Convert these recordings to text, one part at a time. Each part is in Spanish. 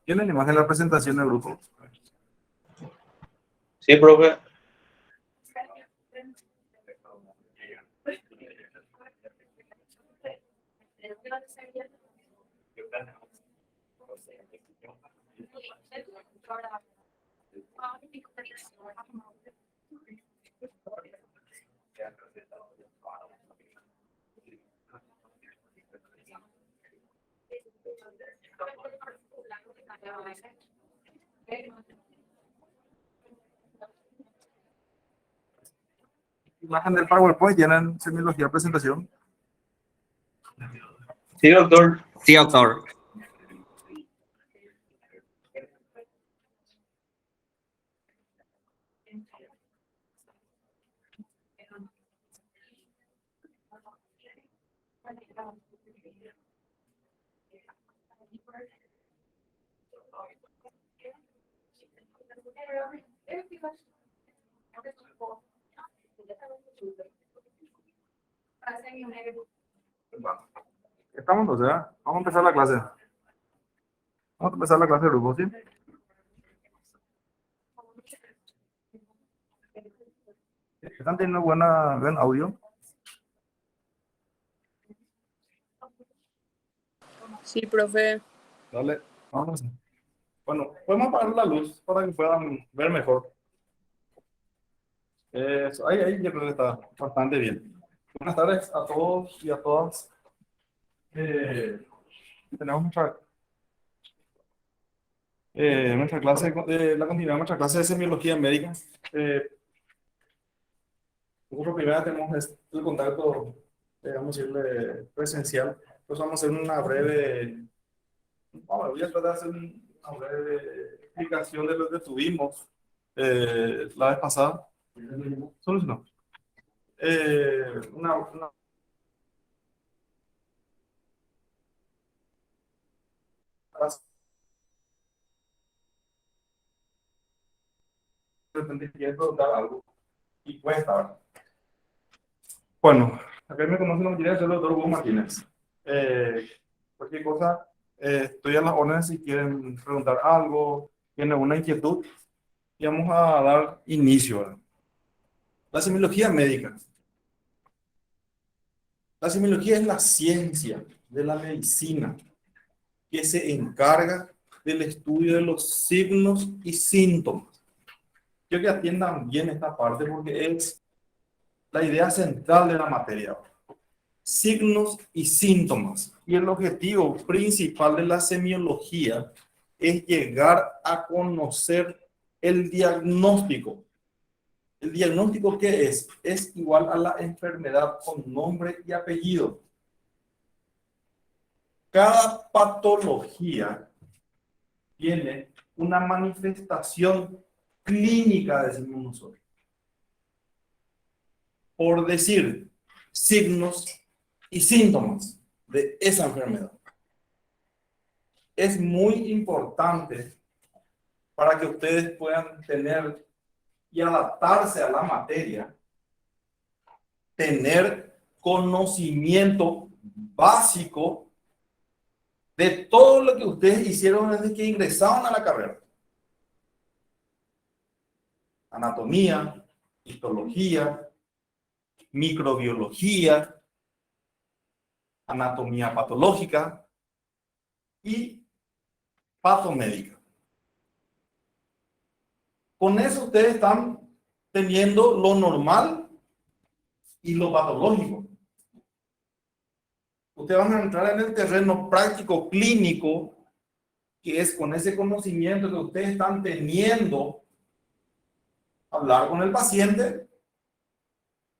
¿Tienen imagen de la presentación del grupo? Sí, profe. Imagen del PowerPoint, ¿tienen semiología de presentación? Sí, doctor. Sí, doctor. Estamos entonces, ¿eh? Vamos a empezar la clase. Vamos a empezar la clase de grupo, ¿sí? ¿Están teniendo buen audio? Sí, profe. Dale, vamos. Bueno, podemos apagar la luz para que puedan ver mejor. Ahí yo creo que está bastante bien. Buenas tardes a todos y a todas. Tenemos nuestra clase, la continuidad de nuestra clase de semiología médica. Nosotros primero tenemos el contacto, vamos a decirle, presencial. Entonces vamos a hacer una breve, voy a tratar de hacer una breve explicación de lo que tuvimos la vez pasada. Solo no. Una quiero dar algo y cuesta, ¿verdad? Bueno, acá me conocen la mayoría, soy el doctor Hugo Martínez. Cualquier cosa, estoy a las órdenes si quieren preguntar algo, tienen una inquietud, y vamos a dar inicio, ¿verdad? La semiología médica. La semiología es la ciencia de la medicina que se encarga del estudio de los signos y síntomas. Quiero que atiendan bien esta parte porque es la idea central de la materia. Signos y síntomas. Y el objetivo principal de la semiología es llegar a conocer el diagnóstico. ¿El diagnóstico qué es? Es igual a la enfermedad con nombre y apellido. Cada patología tiene una manifestación clínica, decimos nosotros. Por decir, signos y síntomas de esa enfermedad. Es muy importante para que ustedes puedan tener y adaptarse a la materia, tener conocimiento básico de todo lo que ustedes hicieron desde que ingresaron a la carrera. Anatomía, histología, microbiología, anatomía patológica y patomédica. Con eso ustedes están teniendo lo normal y lo patológico. Ustedes van a entrar en el terreno práctico clínico, que es con ese conocimiento que ustedes están teniendo, hablar con el paciente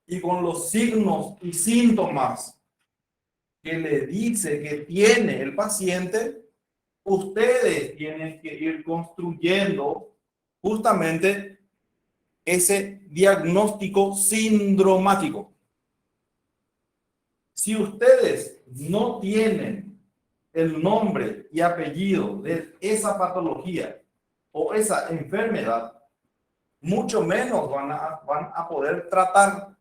y con los signos y síntomas que le dice que tiene el paciente, ustedes tienen que ir construyendo justamente ese diagnóstico sindromático. Si ustedes no tienen el nombre y apellido de esa patología o esa enfermedad, mucho menos van a poder tratar.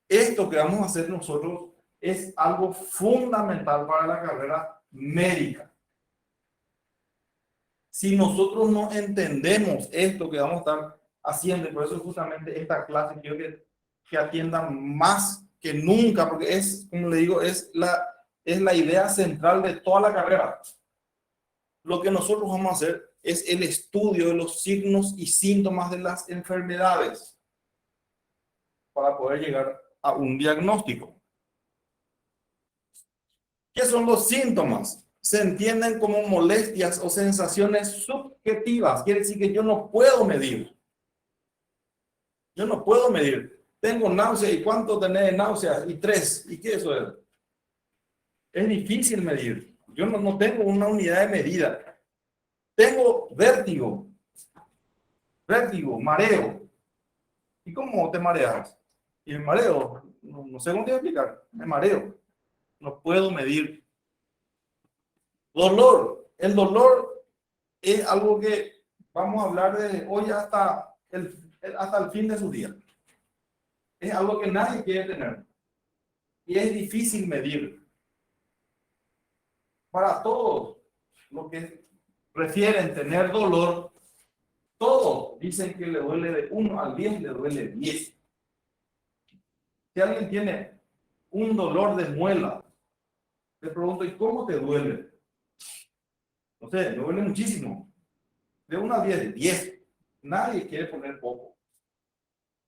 Esto que vamos a hacer nosotros es algo fundamental para la carrera médica. Si nosotros no entendemos esto que vamos a estar haciendo, y por eso justamente esta clase quiero que atiendan más que nunca, porque es, como le digo, es la idea central de toda la carrera. Lo que nosotros vamos a hacer es el estudio de los signos y síntomas de las enfermedades para poder llegar a un diagnóstico. ¿Qué son los síntomas? Se entienden como molestias o sensaciones subjetivas. Quiere decir que yo no puedo medir. Yo no puedo medir. Tengo náusea, ¿y cuánto tenés de náusea? Y 3. ¿Y qué eso es? Es difícil medir. Yo no tengo una unidad de medida. Tengo vértigo, mareo. ¿Y cómo te mareas? Y el mareo, no sé cómo te voy a explicar. El mareo, no puedo medir. Dolor. El dolor es algo que vamos a hablar de hoy hasta el fin de su día. Es algo que nadie quiere tener. Y es difícil medir. Para todos los que prefieren tener dolor, todos dicen que le duele de 1 al 10, le duele 10. Si alguien tiene un dolor de muela, le pregunto, ¿y cómo te duele? No sé, me duele muchísimo. De 1 a 10, 10. Nadie quiere poner poco.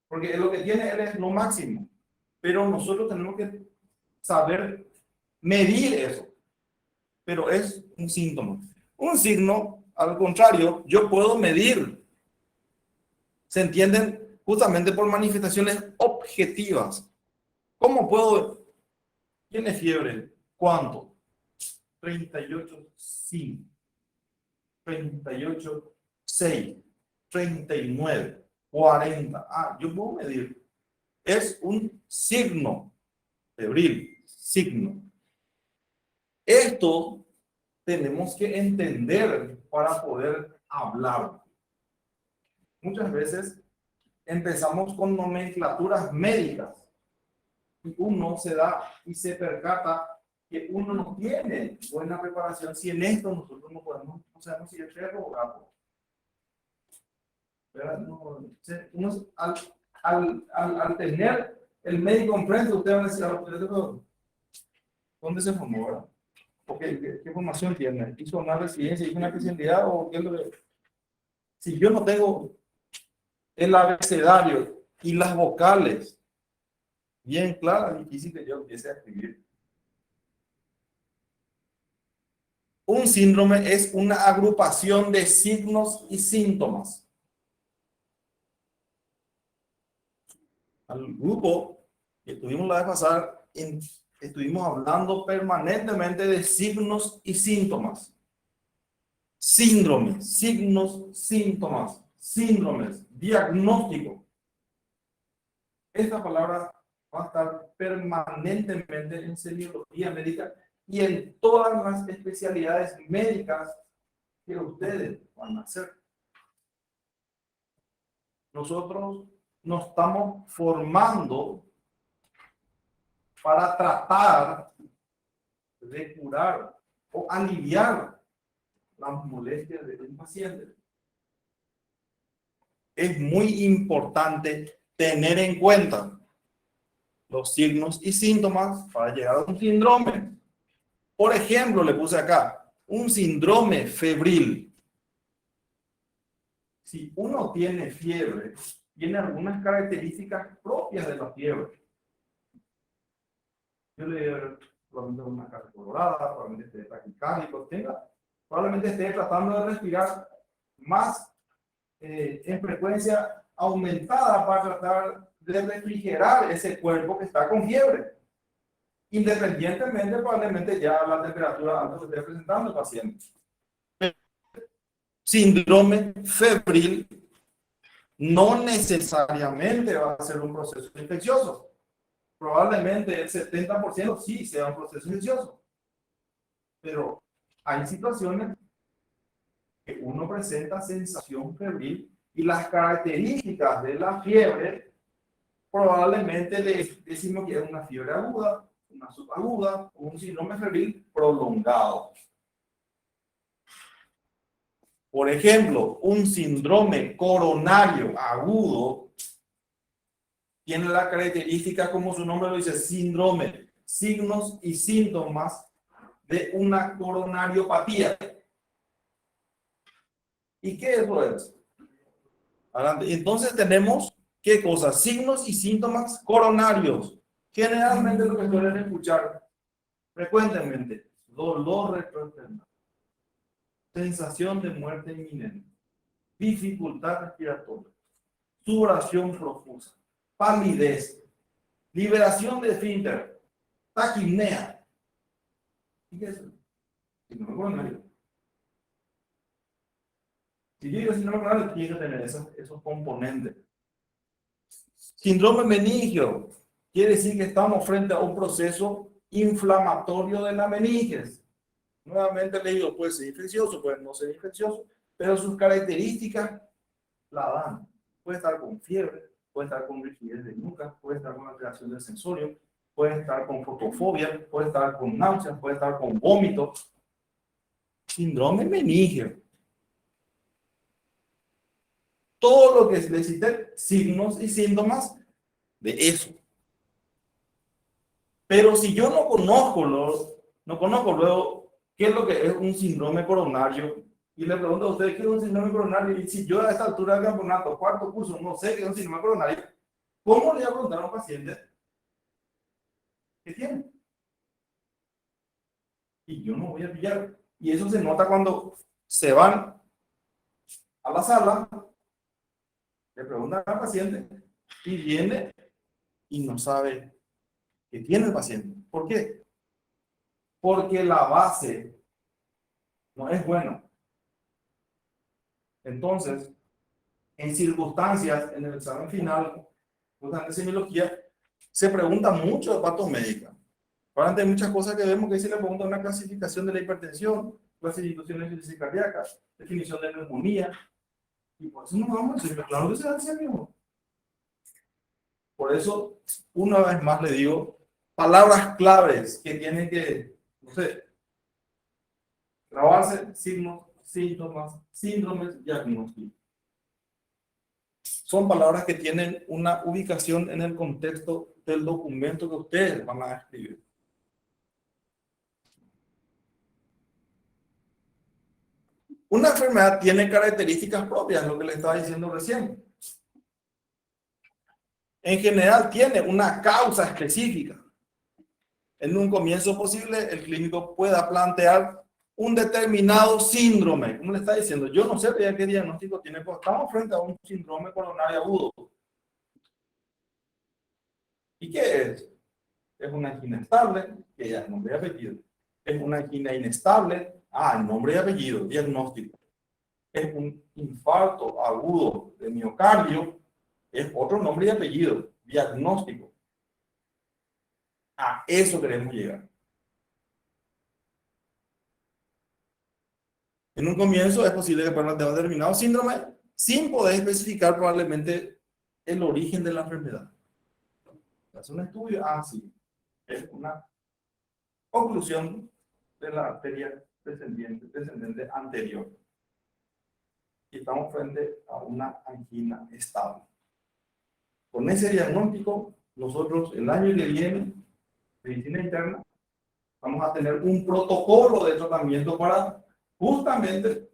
Porque lo que tiene él es lo máximo. Pero nosotros tenemos que saber medir eso. Pero es un síntoma. Un signo, al contrario, yo puedo medir. Se entienden justamente por manifestaciones objetivas. ¿Cómo puedo? ¿Tiene fiebre? ¿Cuánto? 38,5. 38,6. 39. 40. Ah, yo puedo medir. Es un signo febril. Signo. Esto tenemos que entender para poder hablar. Muchas veces empezamos con nomenclaturas médicas y uno se da y se percata que uno no tiene buena preparación si en esto nosotros no podemos, no sabemos si es perro o gato. Uno, al tener el médico enfrente, usted va a decir, ¿dónde se formó? ¿Verdad? ¿Qué formación tiene? ¿Hizo una residencia? ¿Hizo una especialidad? ¿O qué es lo que... Si yo no tengo el abecedario y las vocales bien claras, es difícil que yo empiece a escribir. Un síndrome es una agrupación de signos y síntomas. Al grupo que tuvimos la vez pasada, estuvimos hablando permanentemente de signos y síntomas. Síndromes, signos, síntomas, síndromes, diagnóstico. Esta palabra va a estar permanentemente en semiología médica y en todas las especialidades médicas que ustedes van a hacer. Nosotros nos estamos formando para tratar de curar o aliviar las molestias de un paciente. Es muy importante tener en cuenta los signos y síntomas para llegar a un síndrome. Por ejemplo, le puse acá un síndrome febril. si uno tiene fiebre, tiene algunas características propias de la fiebre. Yo le digo, probablemente una cara colorada, probablemente esté taquicárdico, probablemente esté tratando de respirar más en frecuencia aumentada para tratar de refrigerar ese cuerpo que está con fiebre. Independientemente, probablemente ya la temperatura alta que esté presentando el paciente. Síndrome febril no necesariamente va a ser un proceso infeccioso. Probablemente el 70% sí sea un proceso infeccioso. Pero hay situaciones que uno presenta sensación febril y las características de la fiebre probablemente le decimos que es una fiebre aguda, una subaguda o un síndrome febril prolongado. Por ejemplo, un síndrome coronario agudo tiene la característica, como su nombre lo dice, síndrome, signos y síntomas de una coronariopatía. ¿Y qué es eso? Adelante. Entonces tenemos, ¿qué cosas? Signos y síntomas coronarios. Generalmente lo que suelen escuchar frecuentemente, dolor retroesternal, sensación de muerte inminente, dificultad respiratoria, sudoración profusa, palidez, liberación de esfínter, taquipnea. ¿Y qué es eso? Síndrome coronario. Si yo digo síndrome coronario, tiene que tener esos componentes. Síndrome meningio quiere decir que estamos frente a un proceso inflamatorio de la meninges. Nuevamente le digo, puede ser infeccioso, puede no ser infeccioso, pero sus características la dan. Puede estar con fiebre, puede estar con rigidez de nuca, puede estar con alteración del sensorio, puede estar con fotofobia, puede estar con náuseas, puede estar con vómitos. Síndrome meningio. Todo lo que les cité, signos y síntomas de eso. Pero si yo no conozco luego qué es lo que es un síndrome coronario, y le pregunto a ustedes qué es un síndrome coronario, y si yo a esta altura del campeonato, cuarto curso, no sé qué es un síndrome coronario, ¿cómo le voy a preguntar a un paciente qué tiene? Y yo no voy a pillar. Y eso se nota cuando se van a la sala, le preguntan al paciente y viene y no sabe qué tiene el paciente. ¿Por qué? Porque la base no es buena. Entonces, en circunstancias, en el examen final, de semiología, se pregunta mucho de patomédica. Ahora hay muchas cosas que vemos que se le pregunta una clasificación de la hipertensión, clasificación de crisis cardíaca, definición de neumonía. Y por eso no vamos a decir, claro que se hace mismo. Por eso, una vez más le digo, palabras claves que tienen que, no sé, grabarse: signos, síntomas, síndromes, diagnóstico. Son palabras que tienen una ubicación en el contexto del documento que ustedes van a escribir. Una enfermedad tiene características propias, lo que le estaba diciendo recién. En general tiene una causa específica. En un comienzo posible, el clínico pueda plantear un determinado síndrome. Como le está diciendo, yo no sé qué diagnóstico tiene, pero estamos frente a un síndrome coronario agudo. ¿Y qué es? Es una angina estable, que ya es nombre y apellido. Es una angina inestable, nombre y apellido, diagnóstico. Es un infarto agudo de miocardio, es otro nombre y apellido, diagnóstico. A eso queremos llegar. En un comienzo es posible que para un determinado síndrome, sin poder especificar probablemente el origen de la enfermedad. ¿Es un estudio? Sí. Es una conclusión de la arteria descendente anterior. Y estamos frente a una angina estable. Con ese diagnóstico, nosotros el año que viene, medicina interna, vamos a tener un protocolo de tratamiento para justamente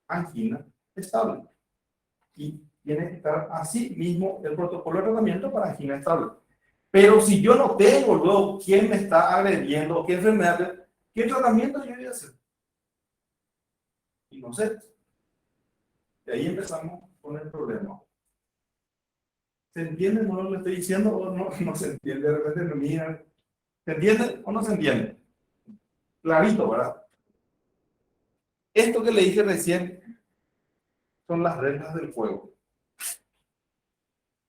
angina estable. Y tiene que estar así mismo el protocolo de tratamiento para angina estable. Pero si yo no tengo luego quién me está agrediendo, qué enfermedad, qué tratamiento yo voy a hacer. Y no sé. De ahí empezamos con el problema. ¿Se entiende no lo que estoy diciendo o no, no se entiende? De repente me miran. ¿Se entiende o no se entiende? Clarito, ¿verdad? Esto que le dije recién son las reglas del juego.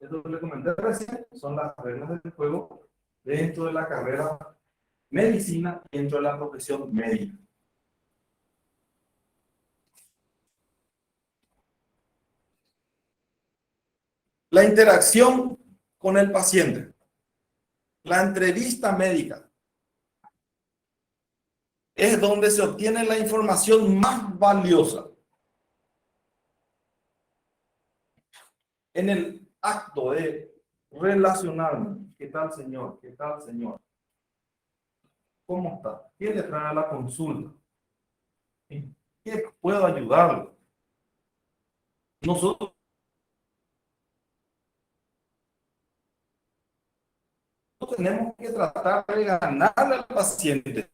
Esto que le comenté recién son las reglas del juego dentro de la carrera medicina y dentro de la profesión médica. La interacción con el paciente. La entrevista médica es donde se obtiene la información más valiosa. En el acto de relacionarme, ¿qué tal señor? ¿Qué tal señor? ¿Cómo está? ¿Qué le trae a la consulta? ¿En qué puedo ayudarlo? Nosotros tenemos que tratar de ganarle al paciente.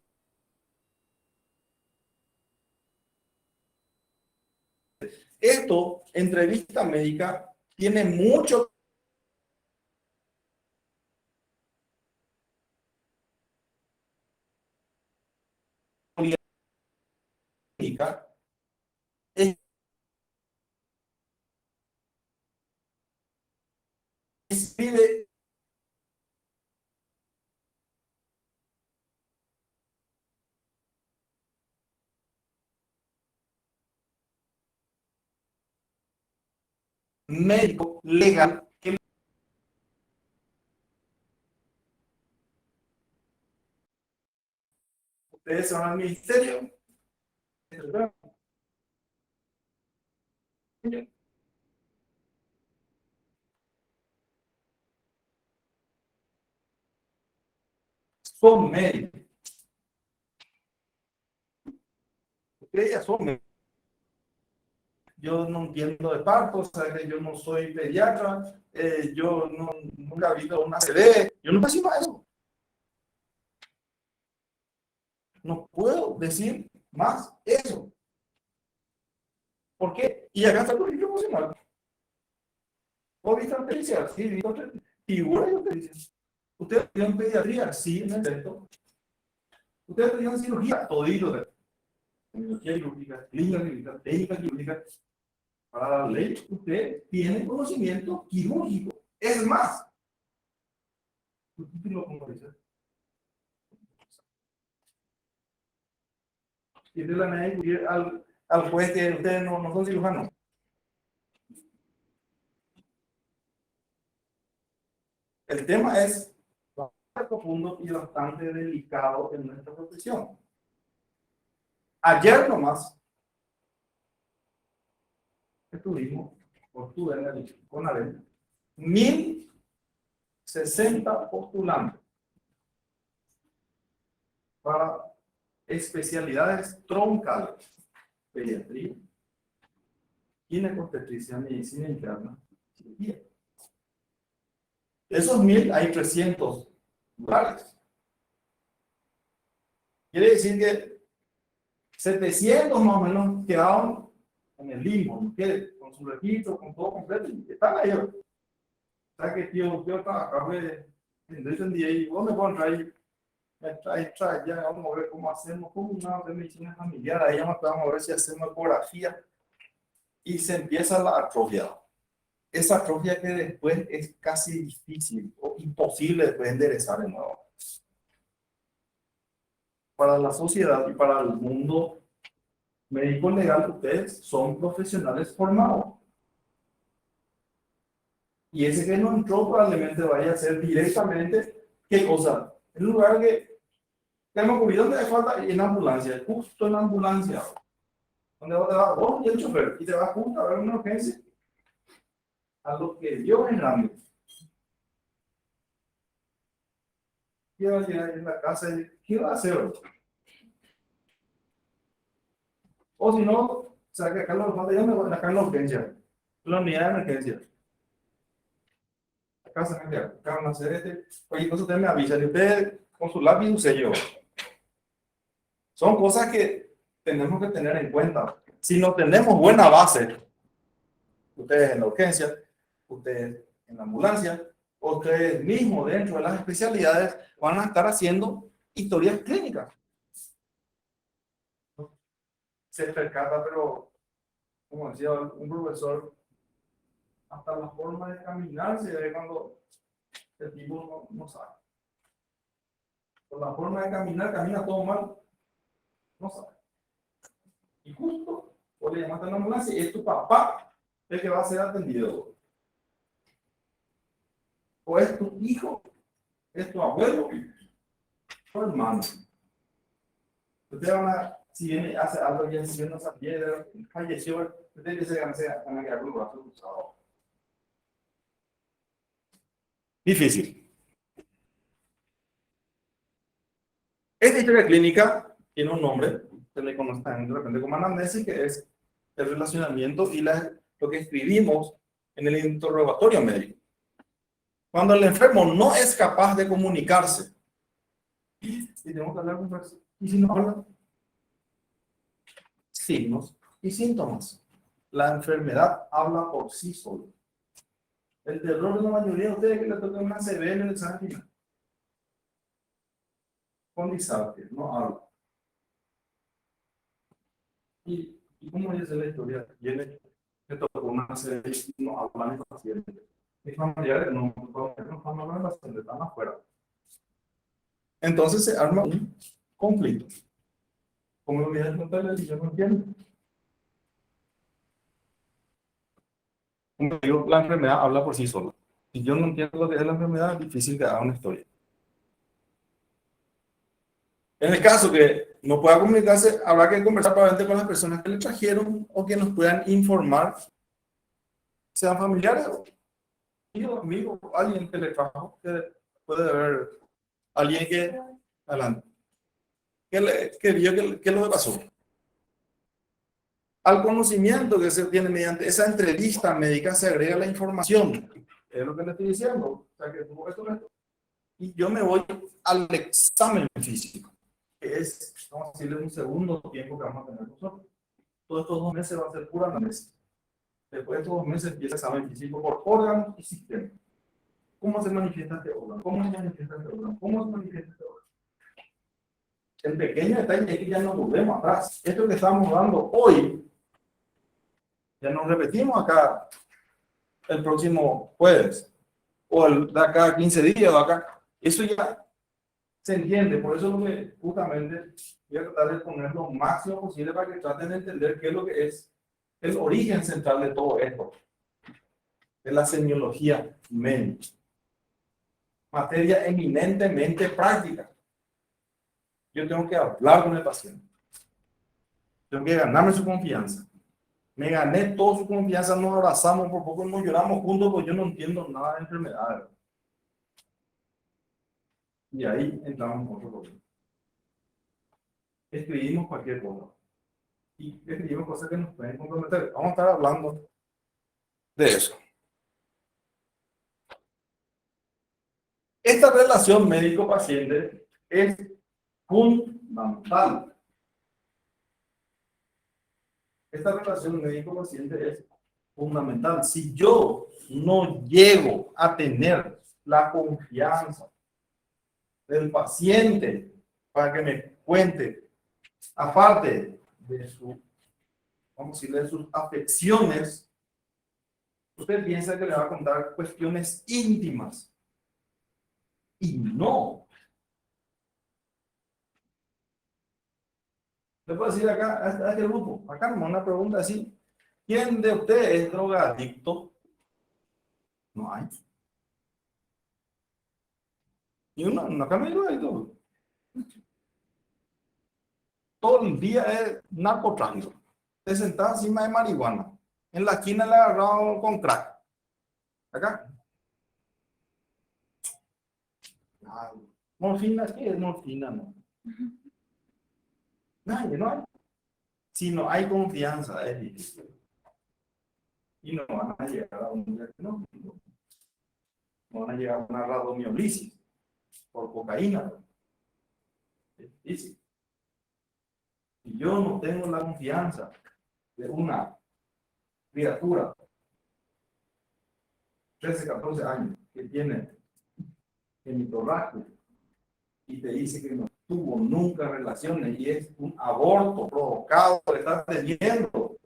Esto, entrevista médica, tiene mucho médica. Pide médico legal que ustedes son al ministerio, son médicos, ustedes ya son médicos. Yo no entiendo de parto, o sea, que yo no soy pediatra, yo no, nunca he visto una CD, yo no decimos eso. No puedo decir más eso. ¿Por qué? Y acá está el currículum emocional. ¿Vos viste la pericia? Sí, viste otra figura de pericia. ¿Ustedes estudian pediatría? Sí, en efecto. ¿Ustedes estudian cirugía? Todito de cirugía quirúrgica, clínica quirúrgica, técnica quirúrgica. Para la ley, usted tiene conocimiento quirúrgico. Es más, tu título, como dice, y de la manera de al juez que ustedes no son cirujanos. El tema es bastante profundo y bastante delicado en nuestra profesión. Ayer nomás estuvimos, obtuve con Abel, 1060 postulantes para especialidades troncales, pediatría, ginecobstetricia, medicina interna, cirugía. De esos 1000 hay 300 lugares. Quiere decir que 700 más o menos quedaron en el limbo, ¿no? Con su registro, con todo completo, y están ahí. O sea que yo trabajaba en día y vos me pones ahí, trae, ya vamos a ver cómo hacemos, cómo una de medicina familiar, ahí vamos a ver si hacemos ecografía, y se empieza la atrofia. Esa atrofia que después es casi difícil o imposible de enderezar de nuevo. Para la sociedad y para el mundo médico legal, ustedes son profesionales formados. Y ese que no entró probablemente vaya a ser directamente, ¿qué cosa? En un lugar que hemos ocurrido donde hay falta, en ambulancia, justo en la ambulancia, donde te vas vos y el chofer, y te vas justo a ver una urgencia, a lo que Dios es grande. ¿Qué va a llegar en la casa y qué va a hacer? O si no, sea que acá no falta, acá en la urgencia, en la unidad de emergencia. Acá se me acá van a hacer oye, entonces usted me avisa, y usted con su lápiz y su sello. Son cosas que tenemos que tener en cuenta. Si no tenemos buena base, ustedes en la urgencia, ustedes en la ambulancia, ustedes mismos dentro de las especialidades van a estar haciendo historias clínicas. Se percata, pero como decía un profesor, hasta la forma de caminar se ve cuando el tipo no sabe. Por la forma de caminar, camina todo mal, no sabe. Y justo, o le llamaste a la ambulancia y es tu papá el que va a ser atendido. O es tu hijo, es tu abuelo, o hermano. Ustedes van a, si viene, hace algo bien, si viene esa piedra, falleció, ustedes se van a quedar con los brazos cruzados. Difícil. Esta historia clínica tiene un nombre, se le conoce también de repente como anamnesis, que es el relacionamiento y lo que escribimos en el interrogatorio médico. Cuando el enfermo no es capaz de comunicarse, y tenemos que hablar con personas, y si no habla, signos y síntomas. La enfermedad habla por sí sola. El terror de la mayoría de ustedes que le toca una CB en el examen final. Con disarquia, no habla. ¿Y cómo dice la historia? Viene, le tocó una CB y no hablan el paciente. Mis familiares no hablan el paciente, están afuera. Entonces se arma un conflicto. Como lo voy a contarles si yo no entiendo. Como digo, la enfermedad habla por sí sola. Si yo no entiendo lo que es la enfermedad, es difícil que haga una historia. En el caso que no pueda comunicarse, habrá que conversar probablemente con las personas que le trajeron o que nos puedan informar, sean familiares o amigos, alguien que le trajo, que puede haber alguien que, adelante, que vio que lo que pasó. Al conocimiento que se tiene mediante esa entrevista médica se agrega la información. Es lo que le estoy diciendo. O sea, que esto. Y yo me voy al examen físico, que es, vamos a decirle, un segundo tiempo que vamos a tener nosotros. Todos estos 2 meses va a ser pura anamnesis. Después de estos 2 meses empieza el examen físico por órganos y sistemas. ¿Cómo se manifiesta este órgano? ¿Cómo se manifiesta este órgano? ¿Cómo se manifiesta este órgano? El pequeño detalle es que ya no volvemos atrás. Esto que estamos dando hoy, ya nos repetimos acá el próximo jueves, o el de acá 15 días, o acá. Eso ya se entiende, por eso lo que justamente voy a tratar de poner lo máximo posible para que traten de entender qué es lo que es el origen central de todo esto, de la semiología médica. Materia eminentemente práctica. Yo tengo que hablar con el paciente. Tengo que ganarme su confianza. Me gané toda su confianza, nos abrazamos, por poco nos lloramos juntos, porque yo no entiendo nada de enfermedades. Y ahí entramos en otro problema. Escribimos cualquier cosa. Y escribimos cosas que nos pueden comprometer. Vamos a estar hablando de eso. Esta relación médico-paciente es fundamental. Esta relación médico-paciente es fundamental. Si yo no llego a tener la confianza del paciente para que me cuente, aparte de vamos a decir, de sus afecciones, usted piensa que le va a contar cuestiones íntimas. Y no. Le puedo decir acá, a este grupo, acá una pregunta así. ¿Quién de ustedes es drogadicto? No hay. Y uno acá no hay drogadicto. Todo el día es narcotráfico. Te sentás encima de marihuana. En la esquina le agarrado con crack. Acá. Morfina, ¿qué es morfina? No. Nadie, no hay. Si no hay confianza, es difícil. Y no van a llegar a un diagnóstico. No van a llegar a una rabdomiolisis por cocaína. Es difícil. Si yo no tengo la confianza de una criatura 13, 14 años que tiene genitorragia y te dice que no tuvo nunca relaciones y es un aborto provocado que está teniendo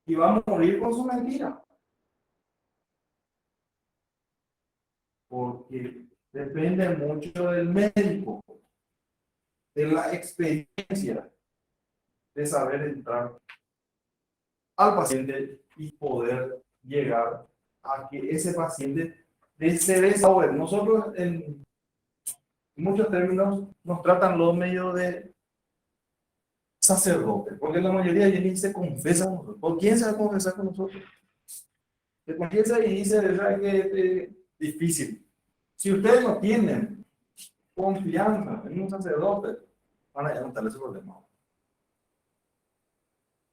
y va a morir con su mentira. Porque depende mucho del médico, de la experiencia, de saber entrar al paciente y poder llegar a que ese paciente se desahogue. Nosotros en muchos términos nos tratan los medios de sacerdote, porque la mayoría de ellos se confesan con nosotros. ¿Por quién se va a confesar con nosotros? Se confiesa y dice, ¿verdad? Que es difícil. Si ustedes no tienen confianza en un sacerdote, van a levantarle ese problema.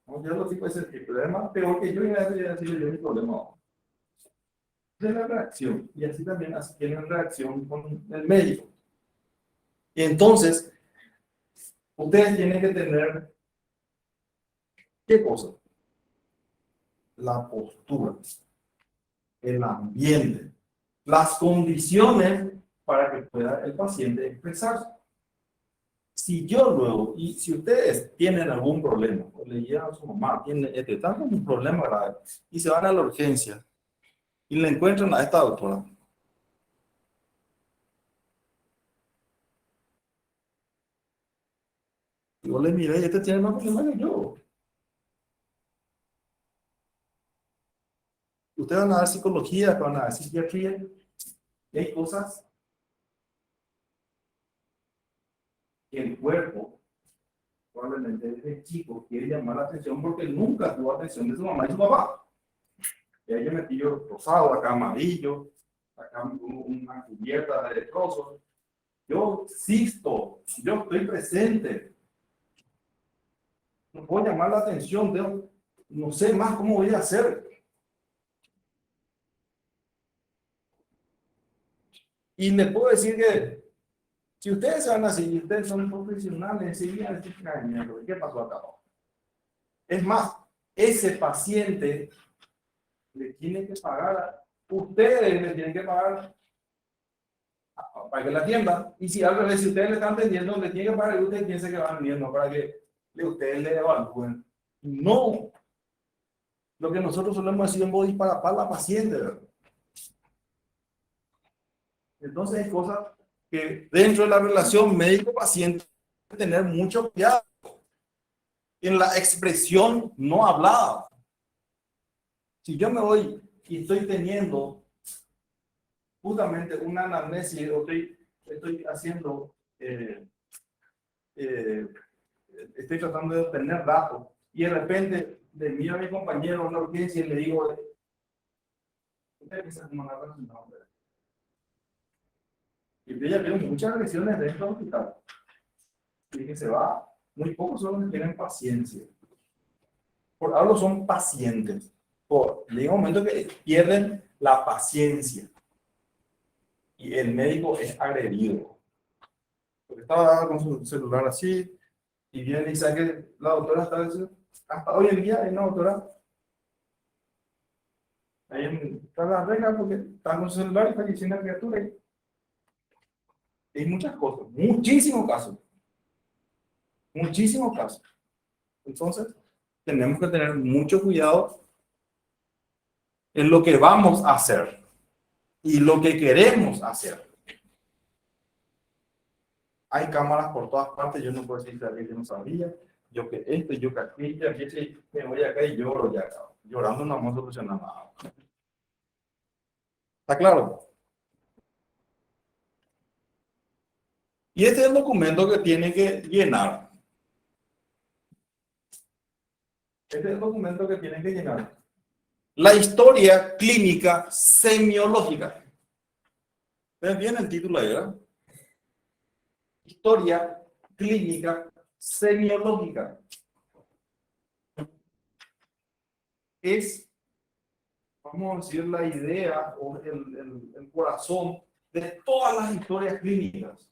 No, yo lo digo, ese es el problema peor que yo, y a decir yo mi problema. De la reacción, y así también tienen reacción con el médico. Y entonces, ustedes tienen que tener, ¿qué cosa? La postura, el ambiente, las condiciones para que pueda el paciente expresarse. Si yo luego, y si ustedes tienen algún problema, o le llegan a su mamá, están con un problema grave, y se van a la urgencia, y le encuentran a esta doctora, y vos le miré, y este tiene más problema que yo. Ustedes van a dar psicología, van a dar psiquiatría, y hay cosas que el cuerpo, probablemente desde chico, quiere llamar la atención porque nunca tuvo atención de su mamá y su papá. Y ahí yo metí yo rosado, acá amarillo, acá una cubierta de trozos. Yo existo, yo estoy presente. No puedo llamar la atención, no sé más cómo voy a hacer. Y le puedo decir que si ustedes se van así y ustedes son profesionales, enseguida decir, ¿qué pasó acá? Es más, ese paciente le tiene que pagar, ustedes le tienen que pagar para que la atiendan. Y si al revés, si ustedes le están atendiendo, le tienen que pagar y ustedes piensan que van vendiendo para que ustedes le evalúen. No. Lo que nosotros solemos decir en body para la paciente, ¿verdad? Entonces hay cosas que dentro de la relación médico-paciente hay que tener mucho cuidado en la expresión no hablada. Si yo me voy y estoy teniendo justamente una anamnesis, o estoy haciendo, estoy tratando de obtener datos, y de repente le miro a mi compañero una urgencia y le digo, usted piensa como una persona, y ella tiene muchas agresiones dentro del hospital, y que se va, muy pocos son los que tienen paciencia. Por algo son pacientes, llega un momento que pierden la paciencia. Y el médico es agredido. Porque estaba con su celular así, y viene y dice que la doctora está diciendo, hasta hoy en día hay una doctora, ahí está la reja porque está con su celular y está diciendo a la criatura. Y hay muchas cosas, muchísimos casos. Muchísimos casos. Entonces, tenemos que tener mucho cuidado en lo que vamos a hacer y lo que queremos hacer. Hay cámaras por todas partes, yo no puedo decir que yo no sabía, yo que esto, yo que aquello, aquí me voy acá y lloro ya, llorando no vamos a solucionar nada. ¿Está claro? Y este es el documento que tiene que llenar. Este es el documento que tienen que llenar. La historia clínica semiológica. ¿Ven bien el título ahí, verdad? Historia clínica semiológica. es, vamos a decir, la idea o el corazón de todas las historias clínicas.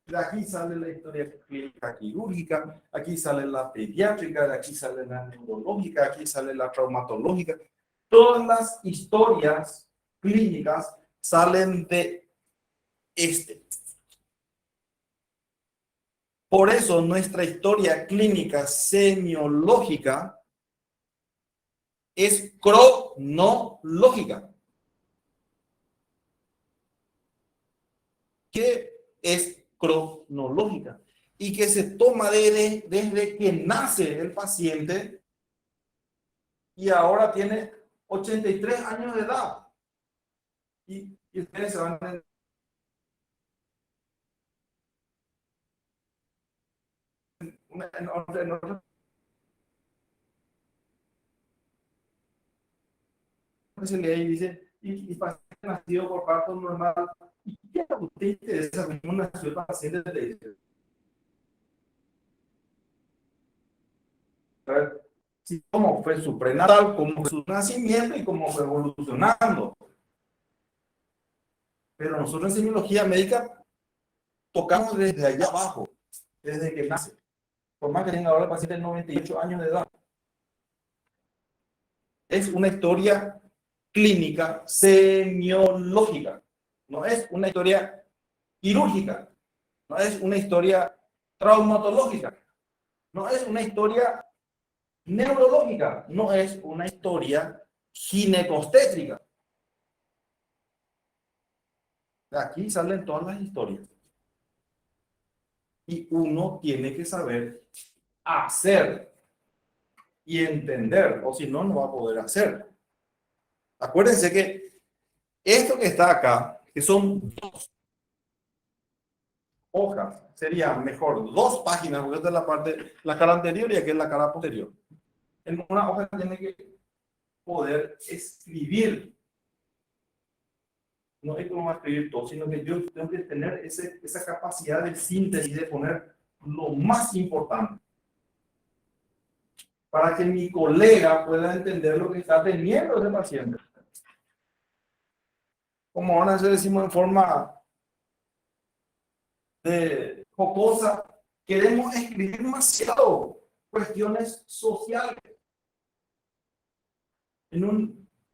De aquí sale la historia clínica quirúrgica, aquí sale la pediátrica, de aquí sale la neurológica, aquí sale la traumatológica. Todas las historias clínicas salen de este. Por eso nuestra historia clínica semiológica es cronológica. ¿Qué es cronológica? Y que se toma desde que nace el paciente y ahora tiene 83 años de edad. Y ustedes se van a... se lee y dice, y paciente nacido por parto normal. ¿Y qué a usted interesa cómo nació el paciente? Le dice, sí, cómo fue su prenatal, cómo fue su nacimiento y cómo fue evolucionando. Pero nosotros en semiología médica tocamos desde allá abajo, desde que nace. Por más que tenga ahora el paciente 98 años de edad. Es una historia clínica semiológica. No es una historia quirúrgica. No es una historia traumatológica. No es una historia neurológica. No es una historia ginecostétrica. De aquí salen todas las historias. Y uno tiene que saber hacer y entender, o si no, no va a poder hacer. Acuérdense que esto que está acá, que son dos hojas, sería mejor 2 páginas, porque esta es la parte, la cara anterior y aquí es la cara posterior. En una hoja tiene que poder escribir. No es como escribir todo, sino que yo tengo que tener esa capacidad de síntesis, de poner lo más importante, para que mi colega pueda entender lo que está teniendo ese paciente. Como ahora se decimos en forma de jocosa, queremos escribir demasiado cuestiones sociales.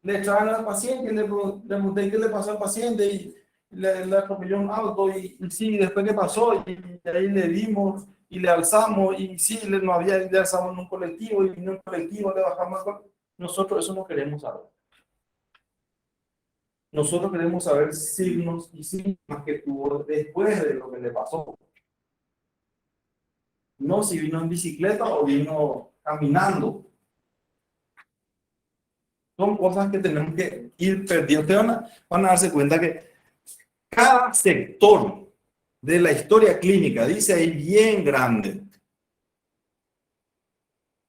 Le traen al paciente, le pregunté qué le pasó al paciente y le atropelló un auto y sí, después qué pasó y ahí le dimos y le alzamos y sí, no había, le alzamos en un colectivo y en un colectivo le bajamos. Nosotros eso no queremos saber. Nosotros queremos saber signos y síntomas que tuvo después de lo que le pasó. No si vino en bicicleta o vino caminando. Son cosas que tenemos que ir perdiendo. Ustedes van a darse cuenta que cada sector de la historia clínica, dice ahí bien grande,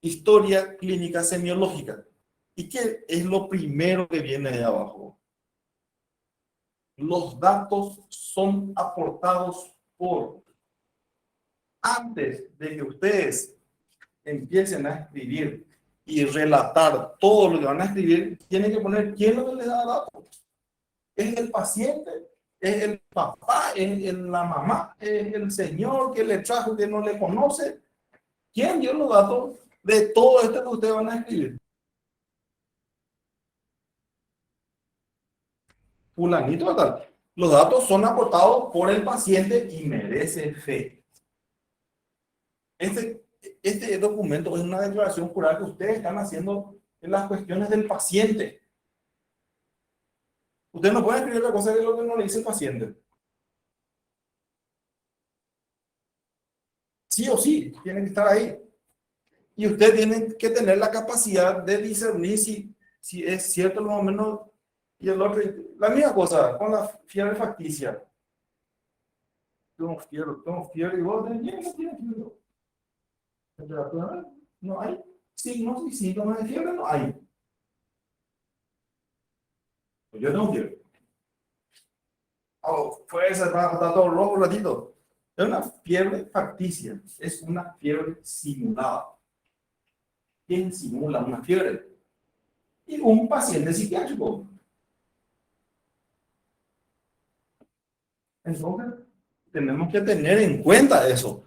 historia clínica semiológica. ¿Y qué es lo primero que viene de abajo? Los datos son aportados por... Antes de que ustedes empiecen a escribir y relatar todo lo que van a escribir, tienen que poner quién es lo que les da datos. ¿Es el paciente? ¿Es el papá? ¿Es la mamá? ¿Es el señor que le trajo que no le conoce? ¿Quién dio los datos de todo esto que ustedes van a escribir? Fulanito tal. Los datos son aportados por el paciente y merece fe. Este documento es una declaración jurada que ustedes están haciendo en las cuestiones del paciente. Ustedes no pueden escribir otra cosa que lo que no le dice el paciente. Sí o sí, tienen que estar ahí. Y ustedes tienen que tener la capacidad de discernir si es cierto lo más o menos y el otro. La misma cosa con la fiebre facticia. Tengo fiebre y vos no tienes fiebre. Temperatura, no hay. Signos y síntomas de fiebre no hay. Pues yo tengo fiebre. Oh, fuerza, está todo rojo un ratito. Es una fiebre facticia, es una fiebre simulada. quien simula una fiebre y un paciente psiquiátrico. Entonces, tenemos que tener en cuenta eso.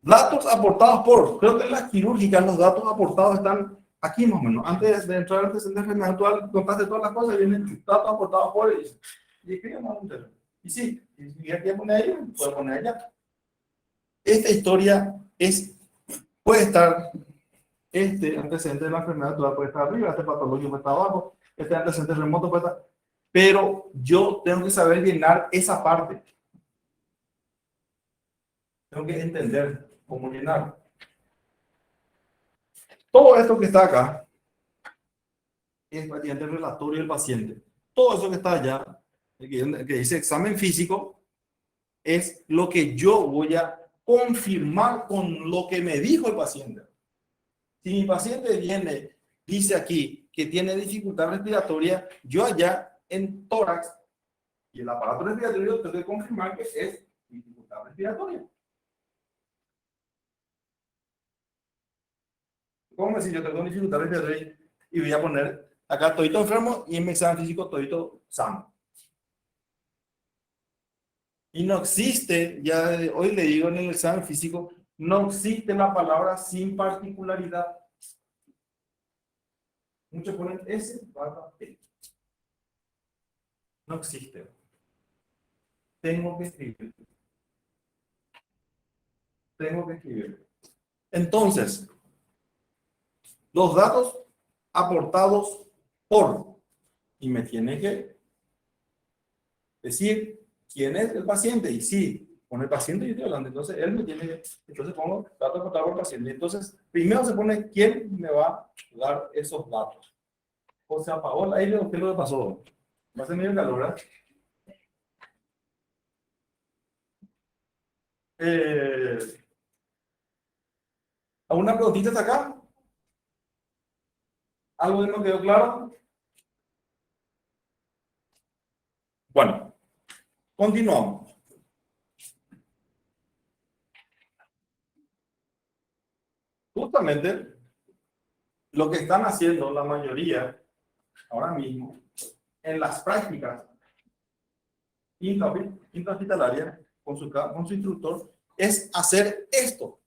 Datos aportados por, creo que en las quirúrgicas los datos aportados están aquí más o menos. Antes de entrar al antecedente de enfermedad actual, contaste todas las cosas, vienen datos aportados por y escribimos un texto. Y sí, y aquí poner ahí, puede poner allá. Esta historia puede estar, este antecedente de la enfermedad actual puede estar arriba, este patológico puede estar abajo, este antecedente remoto puede estar, pero yo tengo que saber llenar esa parte. Tengo que entender cómo llenar. Todo esto que está acá es prácticamente el relatorio del paciente. Todo eso que está allá, que dice examen físico, es lo que yo voy a confirmar con lo que me dijo el paciente. Si mi paciente dice aquí que tiene dificultad respiratoria, yo allá en tórax y el aparato respiratorio tengo que confirmar que es dificultad respiratoria. ¿Cómo si yo tengo dificultad respiratoria y voy a poner acá todito enfermo y en mi examen físico todito sano? Y no existe, ya hoy le digo en el examen físico, no existe la palabra sin particularidad. Muchos ponen S barra P. No existe. Tengo que escribir. Tengo que escribir. Entonces, los datos aportados por, y me tiene que decir quién es el paciente, y sí, con el paciente yo estoy hablando, entonces él me tiene que, entonces pongo datos aportados por el paciente, entonces primero se pone quién me va a dar esos datos. O se apagó el aire o qué es lo que pasó. Va a ser medio calor, ¿verdad? ¿Alguna preguntita hasta acá? ¿Algo que no quedó claro? Bueno, continuamos. Justamente lo que están haciendo la mayoría ahora mismo en las prácticas intrahospitalarias con su instructor es hacer esto.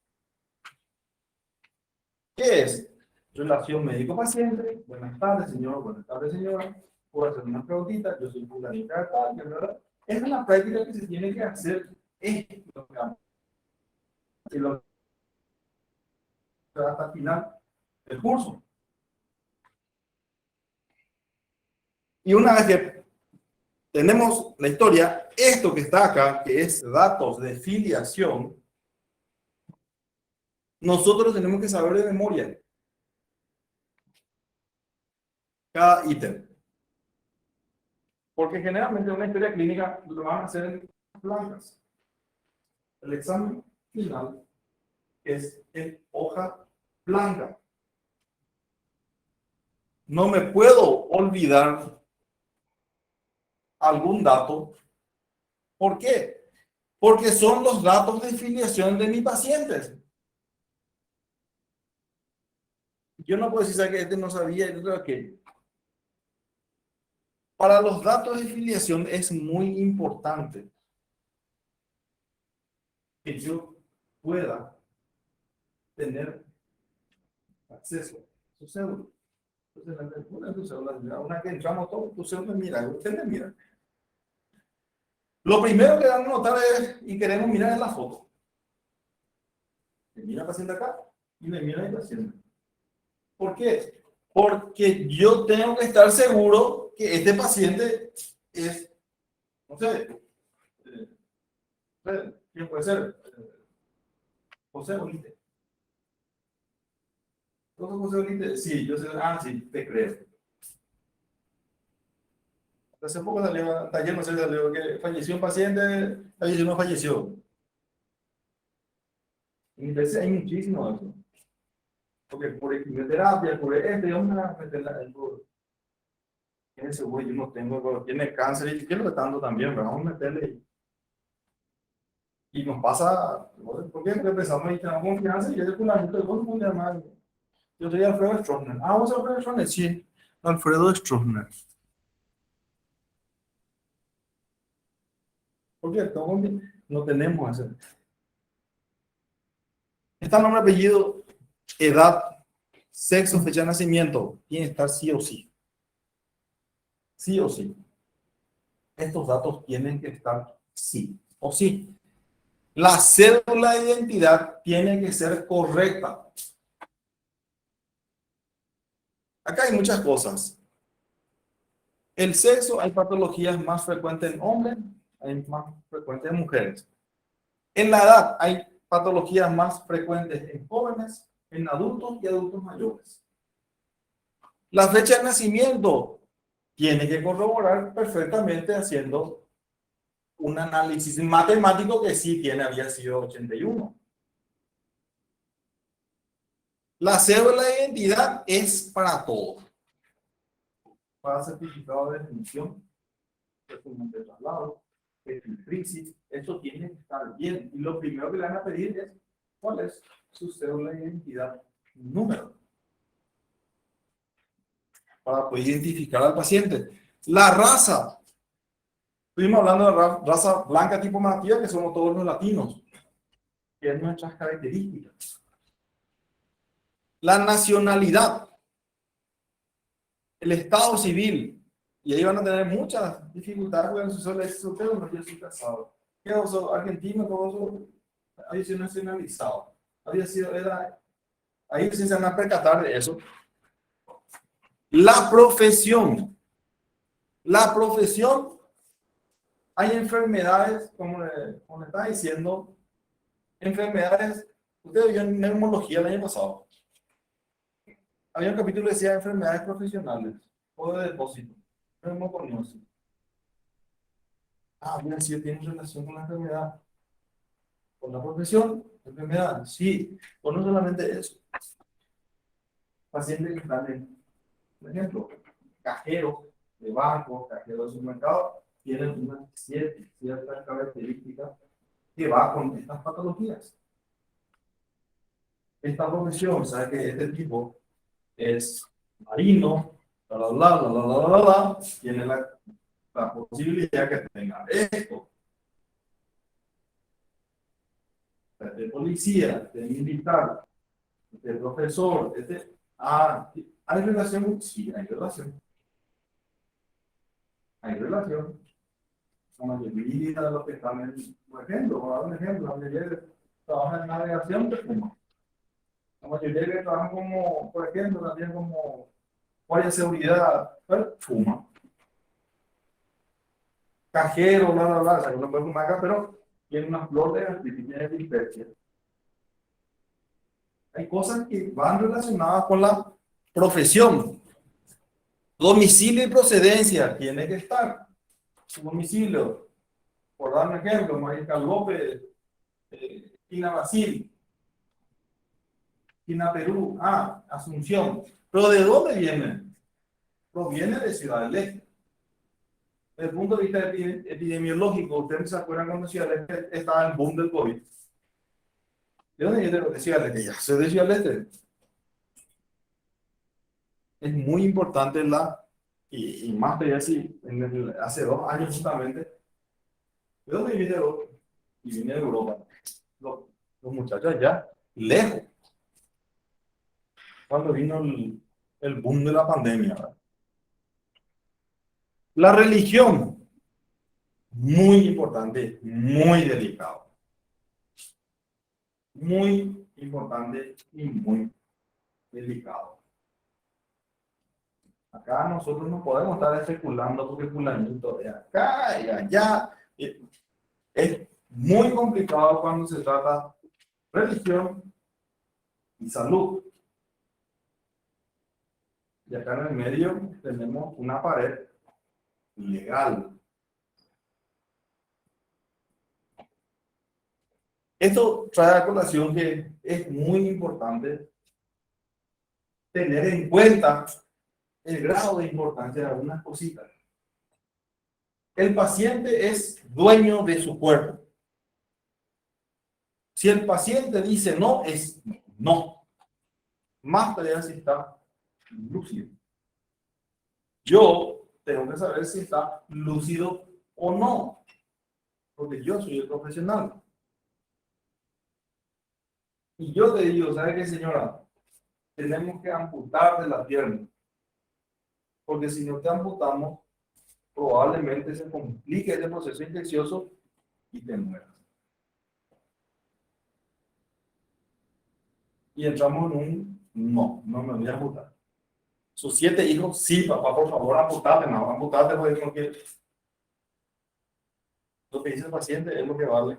¿Qué es? Relación médico-paciente. Buenas tardes, señor. Buenas tardes, señora. Puedo hacer una preguntita. Yo soy fulanita de tal, ¿verdad? Es una práctica que se tiene que hacer esto. Y lo hasta el final del curso. Y una vez que tenemos la historia, esto que está acá, que es datos de filiación, nosotros tenemos que saber de memoria cada ítem. Porque generalmente una historia clínica lo van a hacer en blancas. El examen final es en hoja blanca. No me puedo olvidar algún dato. ¿Por qué? Porque son los datos de filiación de mis pacientes. Yo no puedo decir que este no sabía y otro aquello. Para los datos de filiación es muy importante que yo pueda tener acceso a su cédula. Entonces, una que entramos todos, tu cédula mira, usted me mira. Lo primero que vamos a notar es, y queremos mirar es la foto. Le mira al paciente acá y le mira al paciente. ¿Por qué? Porque yo tengo que estar seguro que este paciente es, no sé, ¿quién puede ser? José Olite. José Olite, sí, yo sé, sí, te creo. Hace poco salió, ayer no sé, salió que falleció un paciente, falleció, no falleció. En veces hay muchísimo de eso. Porque por quimioterapia, por este, tiene seguro, yo no tengo, tiene cáncer y quiero tanto también, pero vamos a meterle. Y nos pasa, ¿por qué? Porque empezamos y tenemos confianza y es el fundamento de todo el mundo, hermano. Yo soy Alfredo Stroessner. Ah, ¿vos sos Alfredo Stroessner? Sí, Alfredo Stroessner. ¿Por qué? No tenemos ese. Está nombre, apellido, edad, sexo, fecha de nacimiento. Tiene que estar sí o sí. Sí o sí. Estos datos tienen que estar sí o sí. La cédula de identidad tiene que ser correcta. Acá hay muchas cosas. El sexo, hay patologías más frecuentes en hombres, hay más frecuentes en mujeres. En la edad, hay patologías más frecuentes en jóvenes, en adultos y adultos mayores. La fecha de nacimiento tiene que corroborar perfectamente haciendo un análisis matemático que sí había sido 81. La cédula de identidad es para todo. Para certificado de definición, documento de traslado, crisis, esto tiene que estar bien. Y lo primero que le van a pedir es cuál es su cédula de identidad número para poder identificar al paciente. La raza. Estuvimos hablando de raza blanca tipo nativa, que somos todos los latinos, que es nuestras características. La nacionalidad, el estado civil, y ahí van a tener muchas dificultades porque si solo es soltero, no, yo soy casado. ¿Qué oso? Argentino, todo eso había sido nacionalizado. Ahí sí se van a percatar de eso. La profesión. La profesión, hay enfermedades, como le estaba diciendo, enfermedades, usted vio en neumología el año pasado. Había un capítulo que decía enfermedades profesionales o de depósito, neumoconiosis. Ah, bien, sí, tiene relación con la enfermedad. Con la profesión, enfermedad, sí, o no solamente eso. Pacientes que están en, por ejemplo, cajeros de banco, cajeros de supermercado, tienen unas ciertas características que va con estas patologías. Esta profesión, sabe que este tipo es marino, tiene la posibilidad que tenga esto. De policía, de militar, de profesor, ¿hay relación? Sí, hay relación. Hay relación. La mayoría de los que están en, por ejemplo, voy a dar un ejemplo, la mayoría que trabajan en navegación de fuma. La mayoría que trabajan como, por ejemplo, también como guardia de seguridad, fuma. Cajero, o sea, que no puede fumar acá, pero tiene una flor de artificial de dispepsia. Hay cosas que van relacionadas con la profesión. Domicilio y procedencia tiene que estar. Su domicilio, por dar un ejemplo, Mariscal López, Quina Brasil, Quina Perú, Asunción. ¿Pero de dónde viene? Proviene de Ciudad del Este. Desde el punto de vista epidemiológico, ustedes se acuerdan cuando Ciudad del Este estaba en el boom del COVID. ¿De dónde viene de Ciudad del Este? Ya sé de Ciudad del Este. Es muy importante y más de así, hace 2 años justamente, ¿de dónde viene Europa? Y viene de Europa. Los, los muchachos allá, lejos, cuando vino el boom de la pandemia, ¿verdad? La religión, muy importante, muy delicado. Muy importante y muy delicado. Acá nosotros no podemos estar especulando porque fulanito de acá y allá. Es muy complicado cuando se trata de religión y salud. Y acá en el medio tenemos una pared legal. Esto trae a colación que es muy importante tener en cuenta el grado de importancia de algunas cositas. El paciente es dueño de su cuerpo. Si el paciente dice no, es no. más todavía si está lúcido. Yo tengo que saber si está lúcido o no, porque yo soy el profesional. Y yo te digo, ¿sabe qué, señora? Tenemos que amputar de la pierna, porque si no te amputamos, probablemente se complique ese proceso infeccioso y te mueras. Y entramos en un no me voy a amputar. Sus 7 hijos, sí, papá, por favor, amputate, no, amputate porque no quiere. Lo que dice el paciente es lo que vale.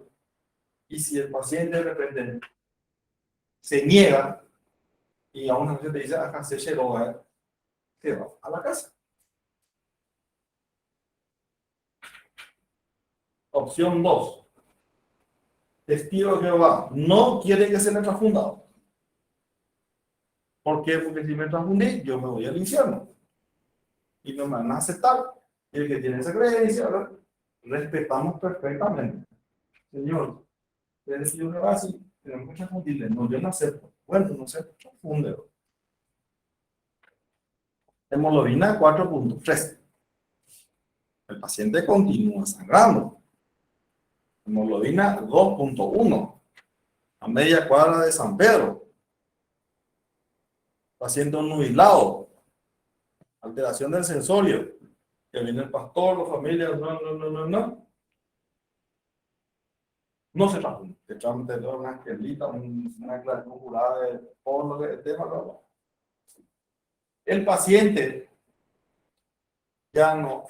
Y si el paciente de repente se niega y aún así te dice, acá se llegó, se va a la casa. Opción 2. Testigo de Jehová no quiere que se le transfunda. ¿Por qué? Porque si me transfundí, yo me voy al infierno. Y no me van a aceptar. Y el que tiene esa creencia, ¿verdad? Respetamos perfectamente. Señor, testigo de Jehová, sí, tenemos que transfundirle. No, yo no acepto. Bueno, no se transfunde. Hemoglobina 4.3. El paciente continúa sangrando. Hemoglobina 2.1. A media cuadra de San Pedro. Paciente nubilado. Alteración del sensorio. Que viene el pastor, la familia, no. No se transfunde. Te echan una angelita, una clase jurada de todo lo que tema, ¿no? El paciente ya no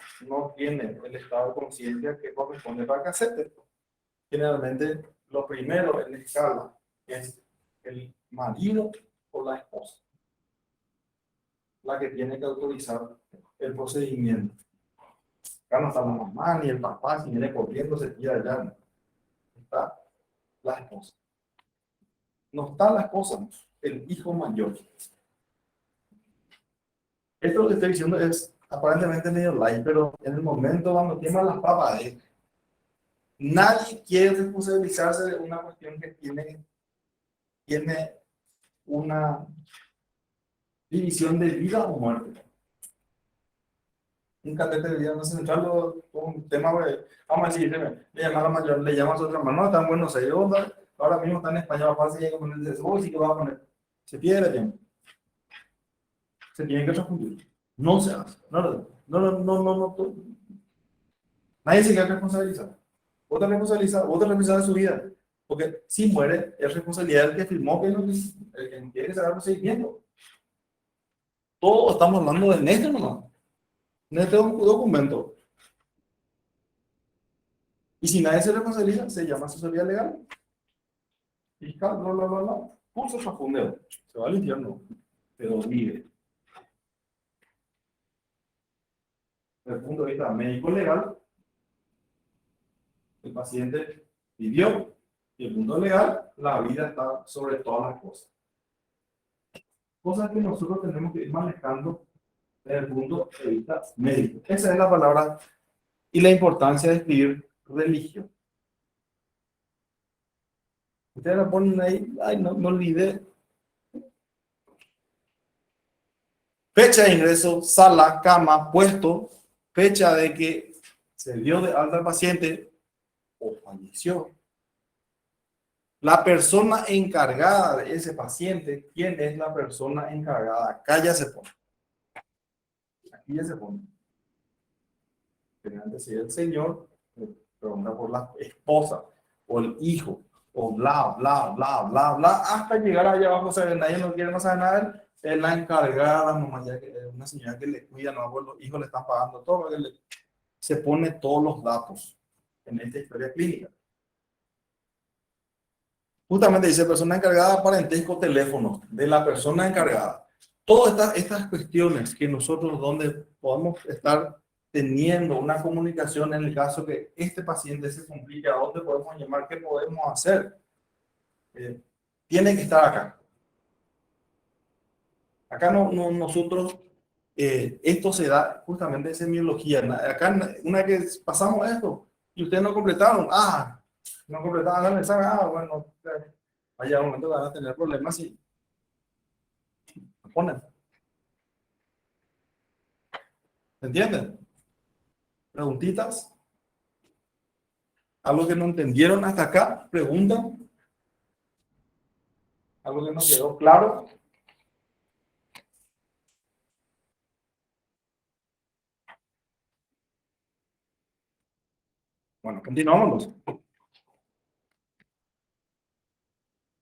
tiene el estado de conciencia que corresponde para que acepte. Generalmente, lo primero en la escala es el marido o la esposa, la que tiene que autorizar el procedimiento. Acá no está la mamá ni el papá, si viene corriendo se tira allá. Está la esposa. No está la esposa, el hijo mayor. Esto que estoy diciendo es aparentemente medio light, pero en el momento cuando queman las papas, nadie quiere responsabilizarse de una cuestión que tiene una división de vida o muerte. Un catéter de vida no central, un tema, vamos a decir, le llama a la mayor, le llama a su otra hermano, está en Buenos Aires, ahora mismo está en España, papá se llega a poner, sí que va a poner, se pierde tiempo. Se tiene que transfundir. No se hace. No. Nadie se quiere responsabilizar. Vos te responsabilizas de su vida. Porque si muere, es responsabilidad del que firmó que el que quiere que se haga el procedimiento. Todos estamos hablando de Néstor nomás. En este documento. Y si nadie se responsabiliza, se llama asesoría legal. Fiscal, Curso transfundeo. Se va al infierno. Pero vive. Desde el punto de vista médico legal, el paciente vivió. Y el punto legal, la vida está sobre todas las cosas. Cosas que nosotros tenemos que ir manejando desde el punto de vista médico. Esa es la palabra y la importancia de escribir religión. Ustedes la ponen ahí, ay, no olvidé. Fecha de ingreso, sala, cama, puesto, fecha de que se dio de alta al paciente o falleció. La persona encargada de ese paciente, ¿quién es la persona encargada? Acá ya se pone. Aquí ya se pone. Antes si el señor pregunta por la esposa o el hijo o bla, hasta llegar allá abajo, o sea, nadie no quiere, no sabe nada, es la encargada, mamá, ya que una señora que le cuida, no, pues los hijos le están pagando todo, se pone todos los datos en esta historia clínica. Justamente dice persona encargada, parentesco, teléfono de la persona encargada. Todas estas cuestiones que nosotros donde podemos estar teniendo una comunicación en el caso que este paciente se complique, a dónde podemos llamar, qué podemos hacer, tiene que estar acá. Acá nosotros, esto se da justamente en semiología. Acá, una que pasamos esto y ustedes no completaron, no completaban el examen, bueno, vaya un momento van a tener problemas y Ponen. ¿Entienden? ¿Preguntitas? ¿Algo que no entendieron hasta acá? ¿Preguntan? ¿Algo que no quedó claro? Bueno, continuamos.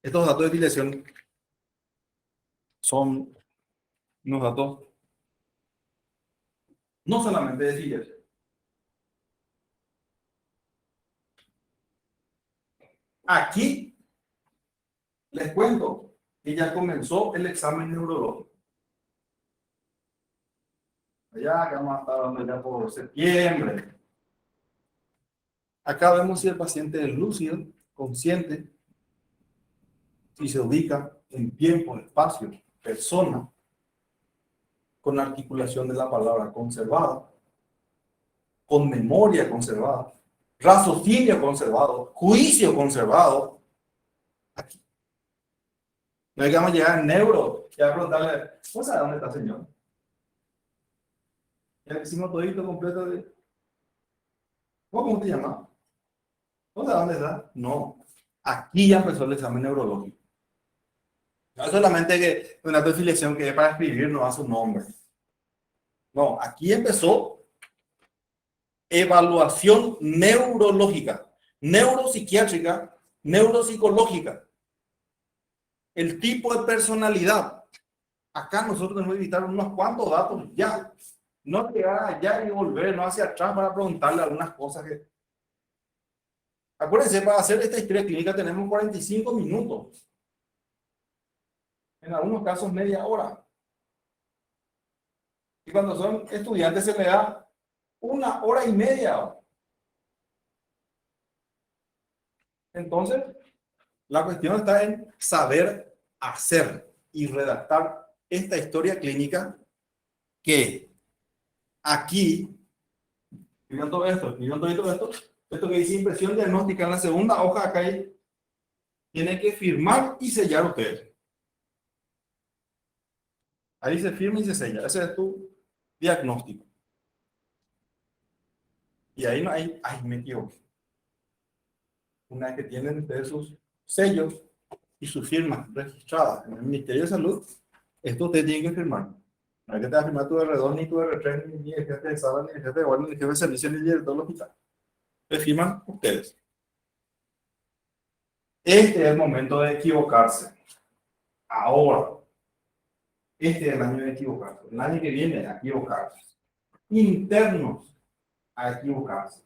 Estos datos de filiación son unos datos no solamente de filiación. Aquí les cuento que ya comenzó el examen neurológico. Allá que vamos a estar dando ya por septiembre. Acá vemos si el paciente es lúcido, consciente, si se ubica en tiempo, espacio, persona, con articulación de la palabra conservada, con memoria conservada, raciocinio conservado, juicio conservado. Aquí. No hay que vamos a llegar en neuro y a preguntarle, ¿vos sabés dónde está el señor? Ya hicimos todito completo de, ¿vos cómo te llamas? ¿Vos sabés dónde está? No. Aquí ya empezó el examen neurológico. No es solamente que una afiliación que es para escribir no a su nombre. No, aquí empezó evaluación neurológica, neuropsiquiátrica, neuropsicológica, el tipo de personalidad. Acá nosotros tenemos que evitar unos cuantos datos ya. No llegar allá y volver, no hacia atrás para preguntarle algunas cosas que... Acuérdense, para hacer esta historia clínica tenemos 45 minutos. En algunos casos media hora. Y cuando son estudiantes se le da 1 hora y media. Entonces, la cuestión está en saber hacer y redactar esta historia clínica que aquí, miren todo esto, esto que dice impresión diagnóstica en la segunda hoja acá hay, tiene que firmar y sellar usted. Ahí se firma y se sella, ese es tu diagnóstico. Y ahí no hay, ay, me equivoqué. Una vez que tienen ustedes sus sellos y su firma registrada en el Ministerio de Salud, esto usted tiene que firmar. No hay que te va a firmar tu R2, ni tu R3, ni el jefe de sala, ni el jefe de guardia, ni el jefe de servicio, ni el director del hospital. Le firman ustedes. Este es el momento de equivocarse. Ahora. Este es el año de equivocarse. El año que viene a equivocarse. Internos a equivocarse.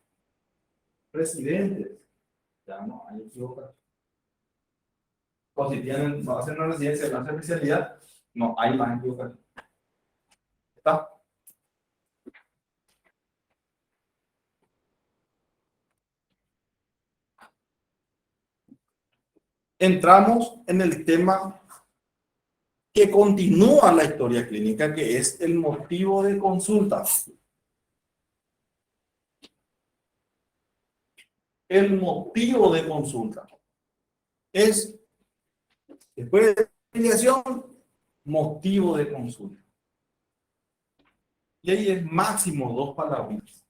Residentes. Ya no hay equivocarse. O si tienen, no hacen una residencia, no hacen especialidad, no hay más equivocación. ¿Está? Entramos en el tema que continúa la historia clínica, que es el motivo de consulta. El motivo de consulta es, después de afiliación, motivo de consulta. Y ahí es máximo 2 palabras.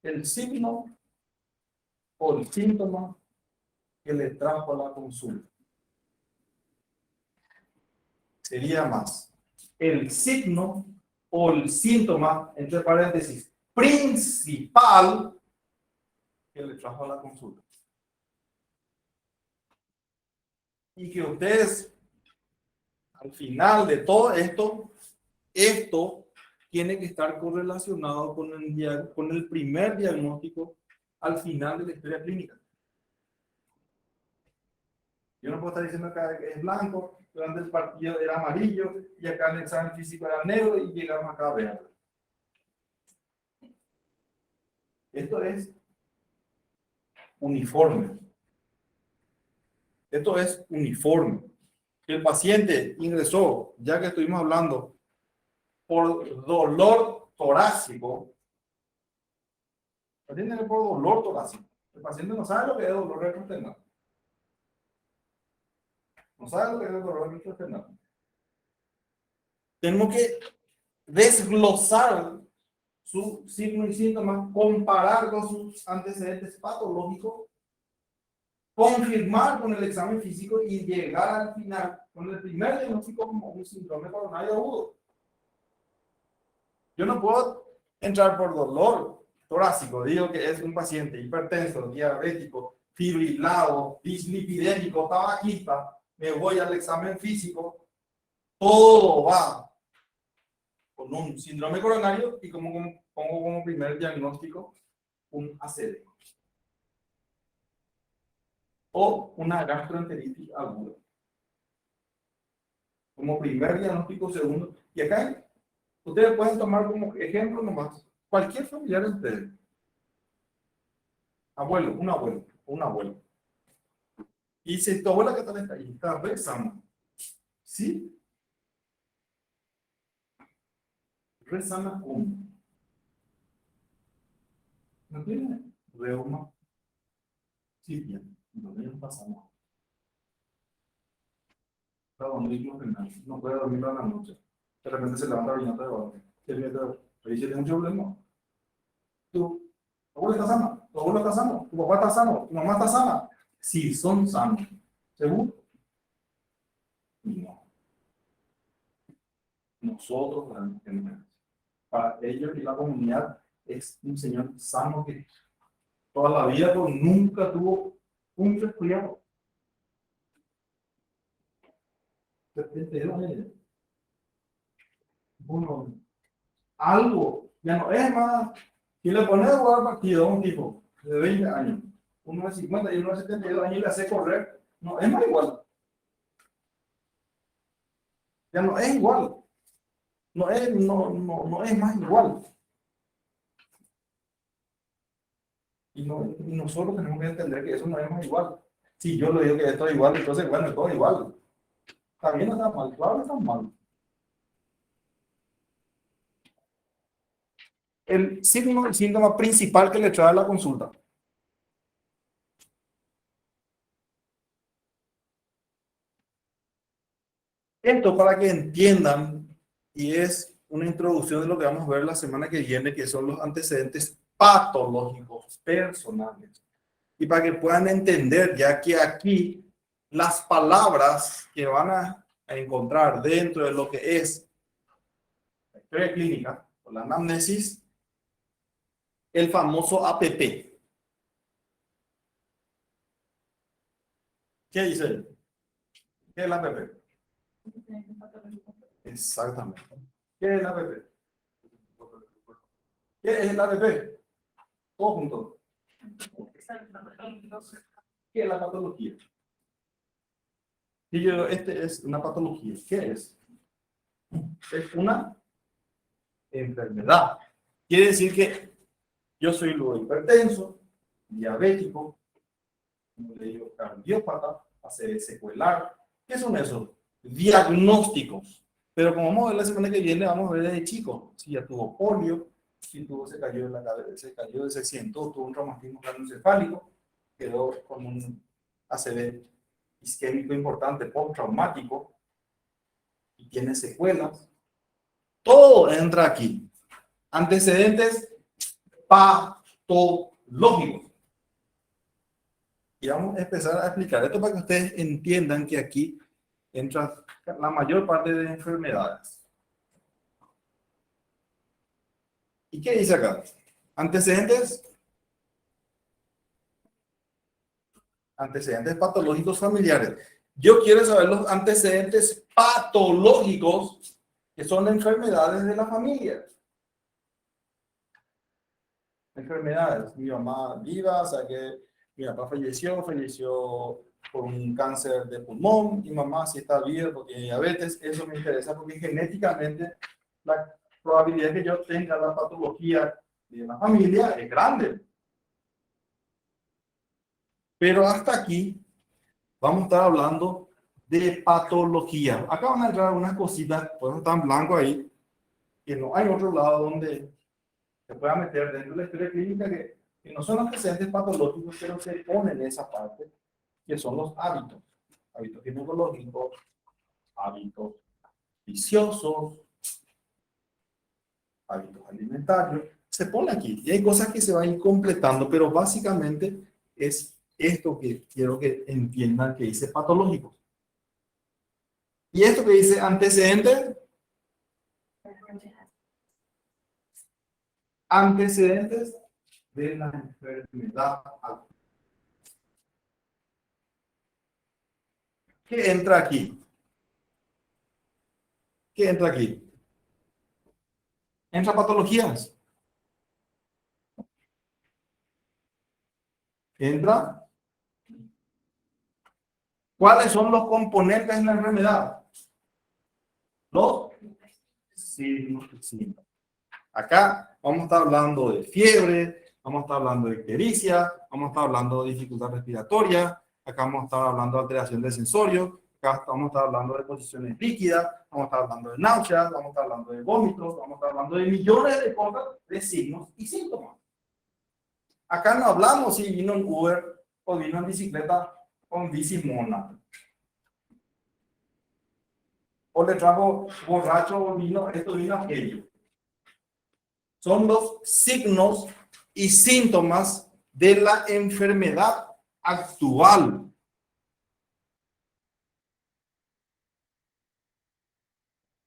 El signo o el síntoma que le trajo a la consulta. Sería más el signo o el síntoma, entre paréntesis, principal que le trajo a la consulta. Y que ustedes, al final de todo esto, esto tiene que estar correlacionado con el primer diagnóstico al final de la historia clínica. Yo no puedo estar diciendo acá que es blanco, durante el partido era amarillo, y acá en el examen físico era negro, y llegamos acá a verde. Esto es uniforme. Esto es uniforme. El paciente ingresó, ya que estuvimos hablando, por dolor torácico. El paciente por dolor torácico. El paciente no sabe lo que es dolor retroesternal. ¿No saben lo que es el dolor gastrointestinal? Tenemos que desglosar su signo y síntomas, comparar con sus antecedentes patológicos, confirmar con el examen físico y llegar al final con el primer diagnóstico como un síndrome coronario agudo. Yo no puedo entrar por dolor torácico, digo que es un paciente hipertenso, diabético, fibrilado, dislipidémico, tabaquista, me voy al examen físico, todo va con un síndrome coronario y pongo como primer diagnóstico un ACV o una gastroenteritis aguda. Como primer diagnóstico, segundo. Y acá ustedes pueden tomar como ejemplo nomás cualquier familiar de ustedes. Abuelo, un abuelo. Y si tu abuela que tal está ahí, está re sana. ¿Sí? Re sana cómo. ¿No tiene reuma? Sí, bien. Entonces no pasa nada. Está dormido, no puede dormir a la noche. De repente se levanta y no te va. Ahí tiene un problema. Tu abuela está sana, tu abuelo está sano, tu papá está sano, tu mamá está sana. Sí, son sanos. ¿Seguro? No. Nosotros, para ellos y la comunidad, es un señor sano que toda la vida pero nunca tuvo un resfriado. 72 años. Bueno, algo, ya no es más. Y le pones a jugar partido a un tipo de 20 años, uno de 50 y uno de 72 años y le hace correr, no es más igual. Ya no es igual. No es más igual. Y nosotros tenemos que entender que eso no es más igual. Si yo le digo que esto es igual, entonces bueno, es todo igual. Está bien o está mal, claro que está mal. El signo y síntoma principal que le trae a la consulta. Esto para que entiendan, y es una introducción de lo que vamos a ver la semana que viene, que son los antecedentes patológicos personales. Y para que puedan entender, ya que aquí las palabras que van a encontrar dentro de lo que es la historia clínica o la anamnesis, el famoso APP. ¿Qué dice él? ¿Qué es el APP? Exactamente. ¿Qué es el APP? ¿Qué es el APP? Todos juntos. ¿Qué es la patología? Y yo, este es una patología. ¿Qué es? Es una enfermedad. Quiere decir que yo soy luego hipertenso, diabético, como le digo, cardiópata, hace secuelar. ¿Qué son esos? Diagnósticos. Pero como vamos a ver la semana que viene, vamos a ver desde chico. Si ya tuvo polio, si tuvo, se cayó de la cabeza, se cayó, se sientó, tuvo un traumatismo craneoencefálico, quedó con un ACV isquémico importante, postraumático, y tiene secuelas. Todo entra aquí. Antecedentes patológicos. Y vamos a empezar a explicar esto para que ustedes entiendan que aquí entra la mayor parte de enfermedades. ¿Y qué dice acá? Antecedentes patológicos familiares. Yo quiero saber los antecedentes patológicos que son enfermedades de la familia. Enfermedades. Mi mamá viva, o sea que mi papá falleció por un cáncer de pulmón. Mi mamá si está viva porque tiene diabetes. Eso me interesa porque genéticamente la probabilidad de que yo tenga la patología de la familia es grande. Pero hasta aquí vamos a estar hablando de patología. Acá van a entrar unas cositas, pues están en blanco ahí, que no hay otro lado donde se pueda meter dentro de la historia clínica que no son antecedentes patológicos, pero se ponen en esa parte, que son los hábitos. hábitos ginecológicos, hábitos viciosos, hábitos alimentarios. Se pone aquí y hay cosas que se van a ir completando, pero básicamente es esto que quiero que entiendan que dice patológico. Y esto que dice antecedentes, antecedentes de la enfermedad. ¿Qué entra aquí? ¿Qué entra aquí? Entra patologías. Entra. ¿Cuáles son los componentes de la enfermedad? Los signos y síntomas. Acá vamos a estar hablando de fiebre, vamos a estar hablando de ictericia, vamos a estar hablando de dificultad respiratoria, acá vamos a estar hablando de alteración del sensorio, acá vamos a estar hablando de posiciones líquidas, vamos a estar hablando de náuseas, vamos a estar hablando de vómitos, vamos a estar hablando de millones de cosas, de signos y síntomas. Acá no hablamos si vino en Uber o vino en bicicleta o en bici mona. O le trajo borracho o vino, esto vino aquello. Son los signos y síntomas de la enfermedad actual.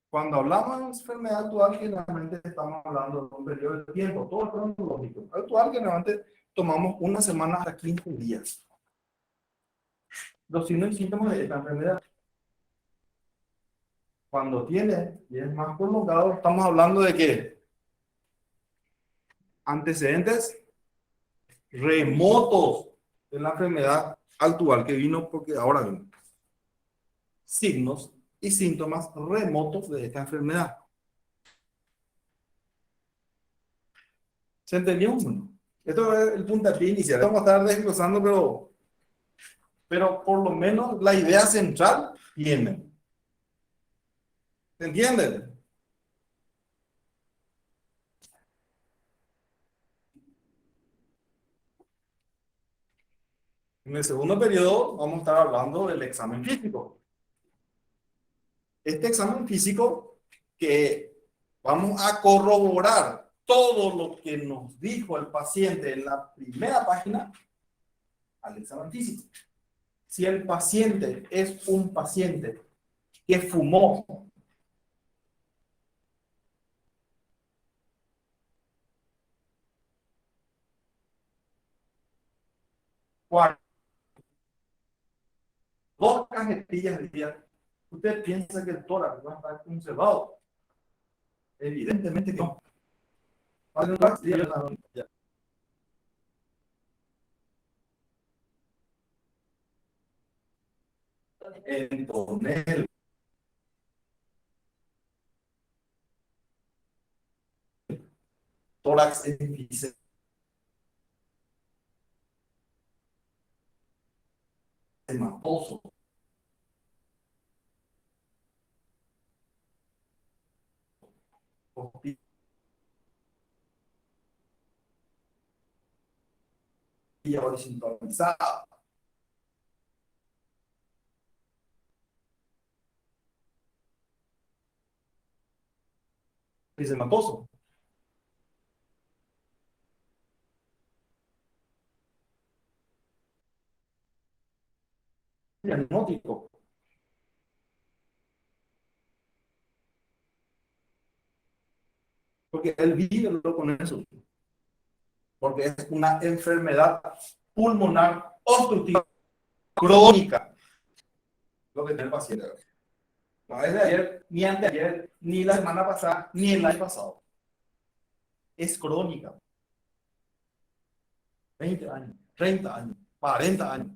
Cuando hablamos de enfermedad actual, generalmente estamos hablando de un periodo de tiempo, todo cronológico. Actual, generalmente tomamos una semana hasta 15 días. Los signos y síntomas de esta enfermedad. Cuando tiene, y es más prolongado, estamos hablando de que antecedentes remotos de la enfermedad actual que vino porque ahora vino. Signos y síntomas remotos de esta enfermedad. ¿Se entendió? Esto es el puntapié inicial. Vamos a estar desglosando, pero por lo menos la idea central tiene. ¿Se entiende? En el segundo periodo vamos a estar hablando del examen físico. Este examen físico que vamos a corroborar todo lo que nos dijo el paciente en la primera página al examen físico. Si el paciente es un paciente que fumó, dos cajetillas de día, ¿usted piensa que el tórax va a estar conservado? Evidentemente que no. Entonces, tórax enfisемatoso. Horizontalizada. Enfisematoso. Diagnóstico. Porque él vive con eso. Porque es una enfermedad pulmonar obstructiva crónica. Lo que tiene el paciente. No es de ayer, ni anteayer, ni la semana pasada, ni el año pasado. Es crónica. 20 años, 30 años, 40 años.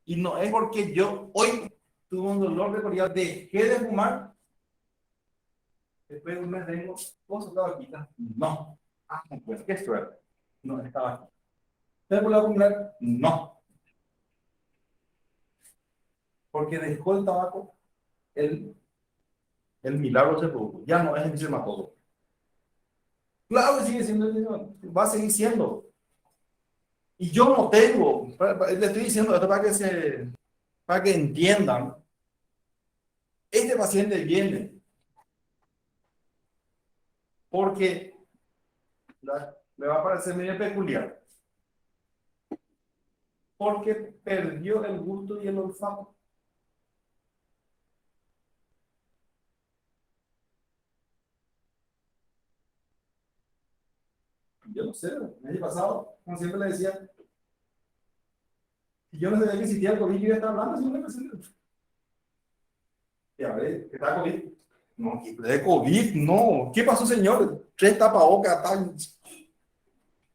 Y no es porque yo hoy tuve un dolor de corriente, dejé de fumar, después de un mes tengo, ¿vos tabaquita? No. Ah, pues qué suerte. No, estaba aquí. ¿Te volvió a fumar? No. Porque dejó el tabaco, el milagro se produjo. Ya no es enfisematoso. Claro que sigue siendo, va a seguir siendo. Y yo no tengo, le estoy diciendo esto para que se para que entiendan, este paciente viene porque le va a parecer medio peculiar, porque perdió el gusto y el olfato. Yo no sé, el año pasado, como siempre le decía, si yo no sabía que existía el COVID, yo iba a estar hablando así una paciente. Y a ver, ¿qué está COVID? No, ¿qué de COVID? No. ¿Qué pasó, señor? 3 tapabocas, tal.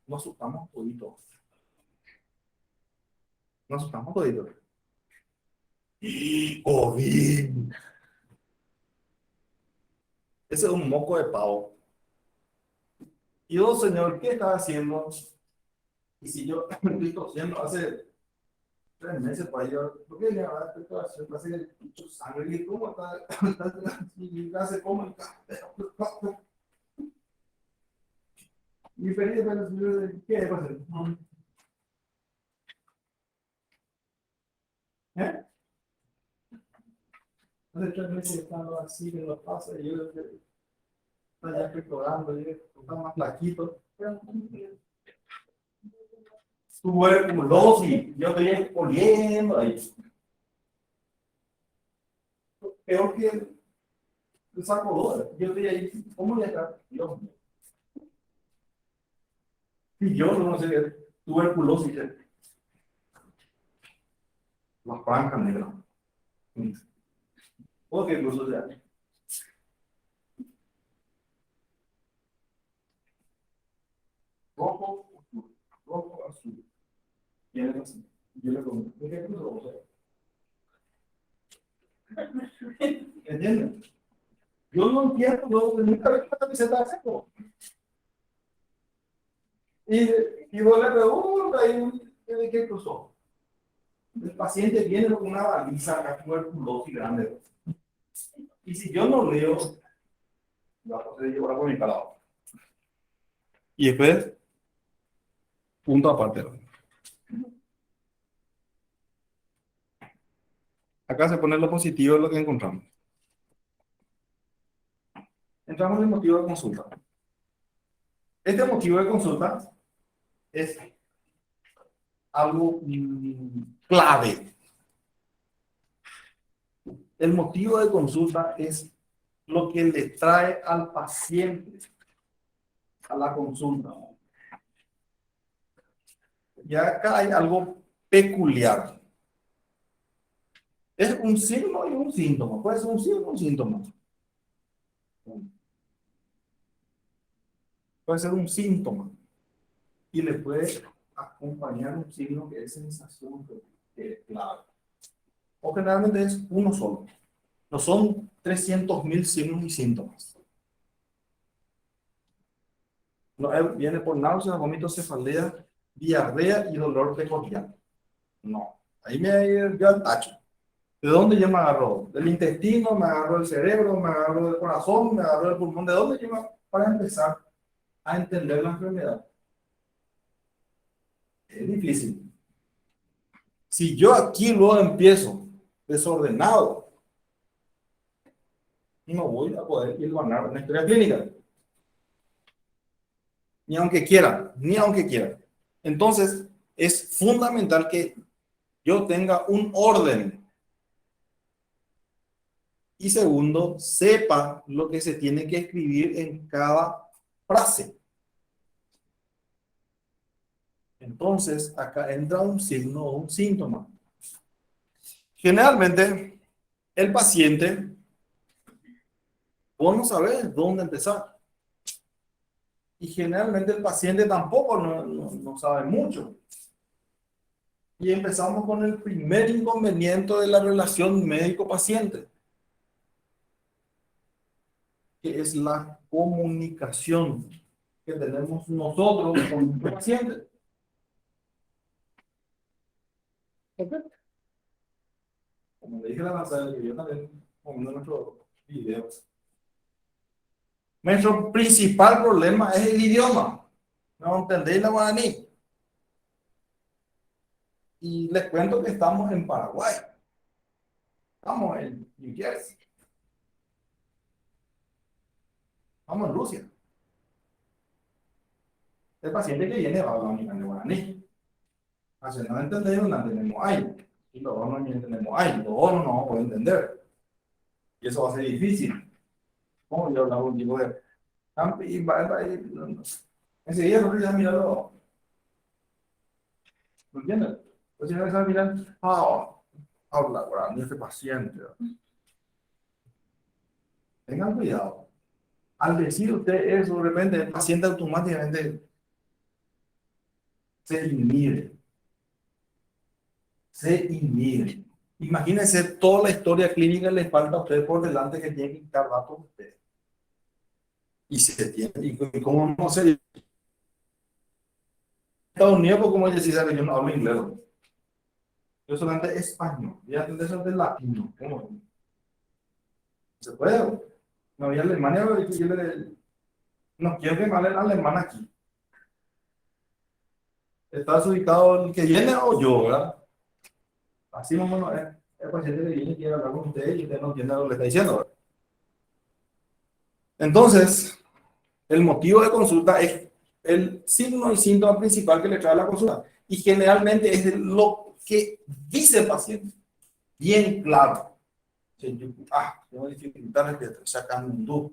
Nos asustamos toditos. Nos asustamos toditos. COVID. Ese es un moco de pavo. Y yo, señor, ¿qué está haciendo? Y si yo estoy tosiendo hace 3 meses por ahí, ¿por qué le va a estoy haciendo? Hace mucho sangre. ¿Y cómo está? Y hace como mi ferida, ¿qué pasa? ¿Eh? Hace 3 meses estaba así, que lo pasa, y yo ya estoy probando, yo está más flaquito. Tuberculosis, yo estoy exponiendo ahí. Peor que el saco dólar. Yo estoy ahí, ¿cómo ya está? Dios mío. Y yo no sé, tuberculosis. La franja negra. ¿Por qué incluso ya? Rojo, rojo, azul. Viene así. Yo le pongo, ¿por qué incluso? ¿Entienden? Yo no entiendo, nunca veo una camiseta seco. Y vos le preguntas, ¿de qué cruzó? El paciente viene con una baliza, una tuberculosis grande. Y si yo no leo, la cosa de llevar por mi parado. Y después, punto aparte. Acá se pone lo positivo de lo que encontramos. Entramos en el motivo de consulta. Este motivo de consulta es algo clave. El motivo de consulta es lo que le trae al paciente a la consulta. Y acá hay algo peculiar. Es un signo y un síntoma. Puede ser un signo y un síntoma. Puede ser un síntoma. Y le puede acompañar un signo que es sensación, que es clave. O generalmente es uno solo. No son 300.000 signos y síntomas. No, viene por náusea, vómito, cefalea, diarrea y dolor peculiar. No, ahí me yo al tacho. ¿De dónde yo me agarro? ¿Del intestino? ¿Me agarro del cerebro? ¿Me agarro del corazón? ¿Me agarro del pulmón? ¿De dónde yo me... Para empezar a entender la enfermedad? Es difícil. Si yo aquí luego empiezo desordenado, no voy a poder ir a ganar una historia clínica. Ni aunque quiera, ni aunque quiera. Entonces, es fundamental que yo tenga un orden. Y segundo, sepa lo que se tiene que escribir en cada frase. Entonces, acá entra un signo o un síntoma. Generalmente, el paciente, vos no sabés dónde empezar. Y generalmente el paciente tampoco no sabe mucho. Y empezamos con el primer inconveniente de la relación médico-paciente, que es la comunicación que tenemos nosotros con nuestro paciente. ¿Okay? Como le dije la pasada, que yo también pongo nuestros videos. Nuestro principal problema es el idioma. No entendéis la guaraní. Y les cuento que estamos en Paraguay. Estamos en New Jersey. Estamos en Rusia. El paciente que viene va a hablar en guaraní. Así no entendemos, no tenemos ahí. Y luego no entendemos ahí. Luego no vamos a poder entender. Y eso va a ser difícil. Como yo hablaba un tipo de campi, enseguida no ya mirarlo. ¿No entiendes? Pues si no estás mirando, habla guaraní este paciente. Tengan cuidado. Al decir usted eso, de repente el paciente automáticamente se inhibe. Se inhibe. Imagínense toda la historia clínica que le falta a usted por delante que tiene que quitar datos de usted. Y se tiene, y como no sé, Estados Unidos, pues como ella sí sabe que yo no hablo inglés. Yo solamente español, ya entendés eso de latino. ¿Cómo? ¿Se puede? No, y Alemania, no quiero que me hable alemán aquí. ¿Estás ubicado el que viene o yo, verdad? Así no, bueno, el paciente que viene y quiere hablar con usted y usted no entiende lo que le está diciendo, ¿verdad? Entonces, el motivo de consulta es el signo y síntoma principal que le trae la consulta. Y generalmente es lo que dice el paciente. Bien claro. Tengo dificultades de sacar un tubo.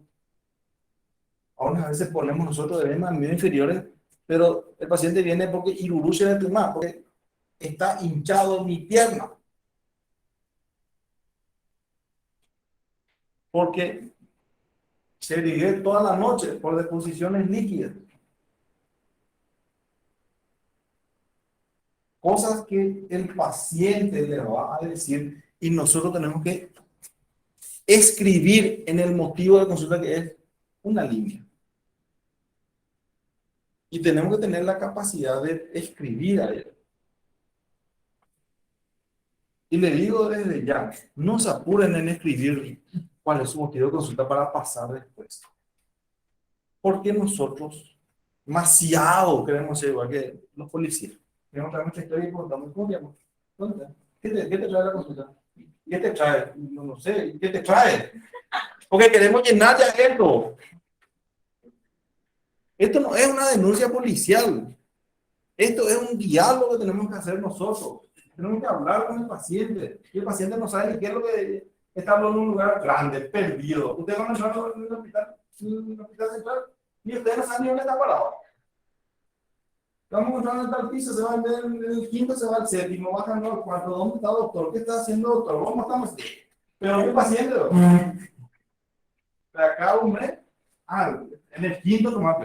Aún a veces ponemos nosotros edemas medio inferiores, pero el paciente viene porque iruruche de tumor, porque está hinchado mi pierna. Porque se irrigué toda la noche por deposiciones líquidas. Cosas que el paciente le va a decir y nosotros tenemos que escribir en el motivo de consulta, que es una línea. Y tenemos que tener la capacidad de escribir a él. Y le digo desde ya, no se apuren en escribir cuál es su motivo de consulta para pasar después. Porque nosotros demasiado queremos ser igual que los policías. Queremos traer mucha historia y preguntamos, ¿cómo te llamas? ¿Qué te trae la consulta? ¿Qué te trae? No sé, ¿qué te trae? Porque queremos llenar ya esto. Esto no es una denuncia policial. Esto es un diálogo que tenemos que hacer nosotros. Tenemos que hablar con el paciente. Y el paciente no sabe ni qué es lo que está hablando en un lugar grande, perdido. Usted va a entrar en el hospital central y usted no sabe ni dónde está parado. Vamos a entrar en tal piso, se va en el quinto, se va al séptimo, bajan al cuarto. ¿Dónde está el doctor? ¿Qué está haciendo el doctor? ¿Cómo estamos? Pero ¿qué paciente? De acá, hombre, en el quinto tomar,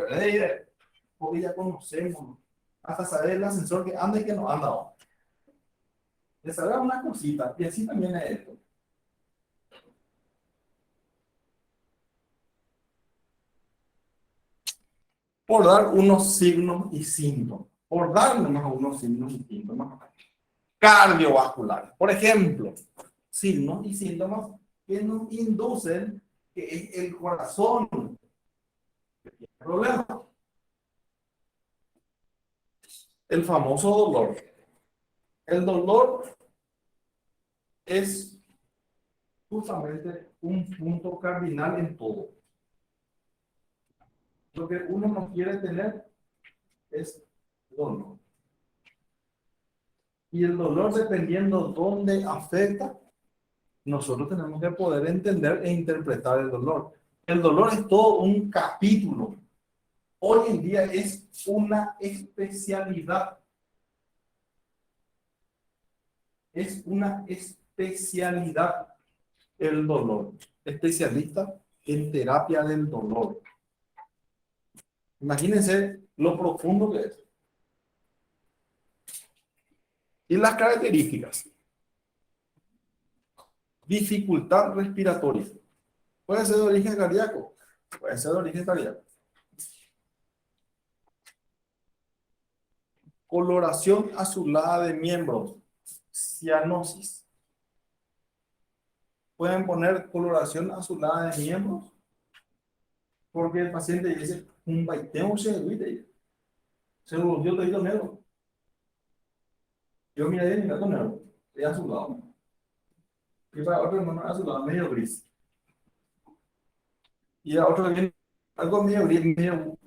porque ya conocemos, hasta saber el ascensor que anda y que no anda ahora. Le sabrá una cosita, y así también es esto. Por dar unos signos y síntomas, por dar nomás unos signos y síntomas cardiovasculares. Por ejemplo, signos y síntomas que nos inducen que es el corazón que tiene problemas. El famoso dolor. El dolor es justamente un punto cardinal en todo. Lo que uno no quiere tener es dolor. Y el dolor, dependiendo dónde afecta, nosotros tenemos que poder entender e interpretar el dolor. El dolor es todo un capítulo. Hoy en día es una especialidad. Es una especialidad el dolor. Especialista en terapia del dolor. Imagínense lo profundo que es. Y las características. Dificultad respiratoria. Puede ser de origen cardíaco. Puede ser de origen cardíaco. Coloración azulada de miembros. Cianosis. Pueden poner coloración azulada de miembros porque el paciente dice un baiteo se volvió todo negro. Yo miré y mi gato negro, es azulado. Y para otro hermano azulado medio gris. Y a otro viene algo medio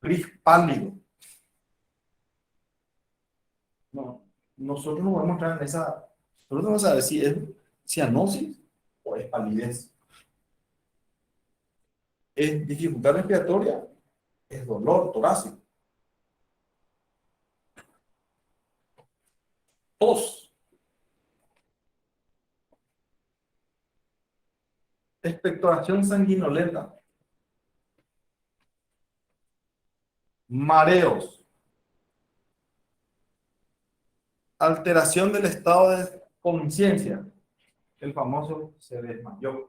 gris pálido. No, nosotros no vamos a entrar en esa. Nosotros no vamos a saber si es cianosis o es palidez. Es dificultad respiratoria, es dolor torácico, tos, expectoración sanguinolenta, mareos, alteración del estado de conciencia, el famoso se desmayó,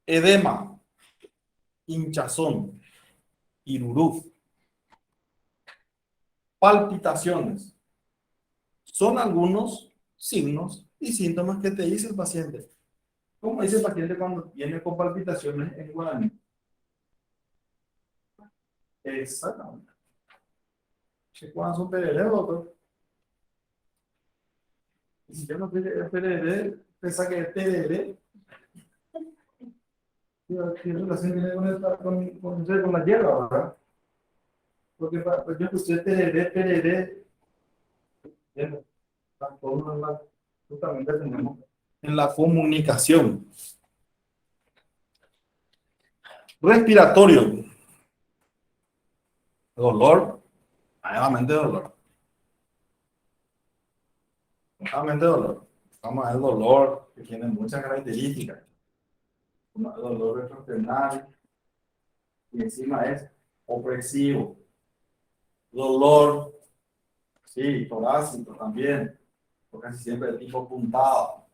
edema, hinchazón, irurú, palpitaciones. Son algunos signos y síntomas que te dice el paciente. ¿Cómo dice el paciente cuando viene con palpitaciones en guaraní? Exactamente. ¿Cuándo son PDD, doctor? Y si yo no quiero PDD, pensá que es TDD. ¿Qué relación tiene con la hierba, verdad? Porque pues yo escuché TDD, justamente tenemos en la comunicación. Respiratorio. Dolor, nuevamente dolor. Nuevamente dolor. Vamos a ver el dolor que tiene muchas características. El dolor retrosternal y encima es opresivo. Dolor, sí, torácico también, porque casi siempre de tipo puntado.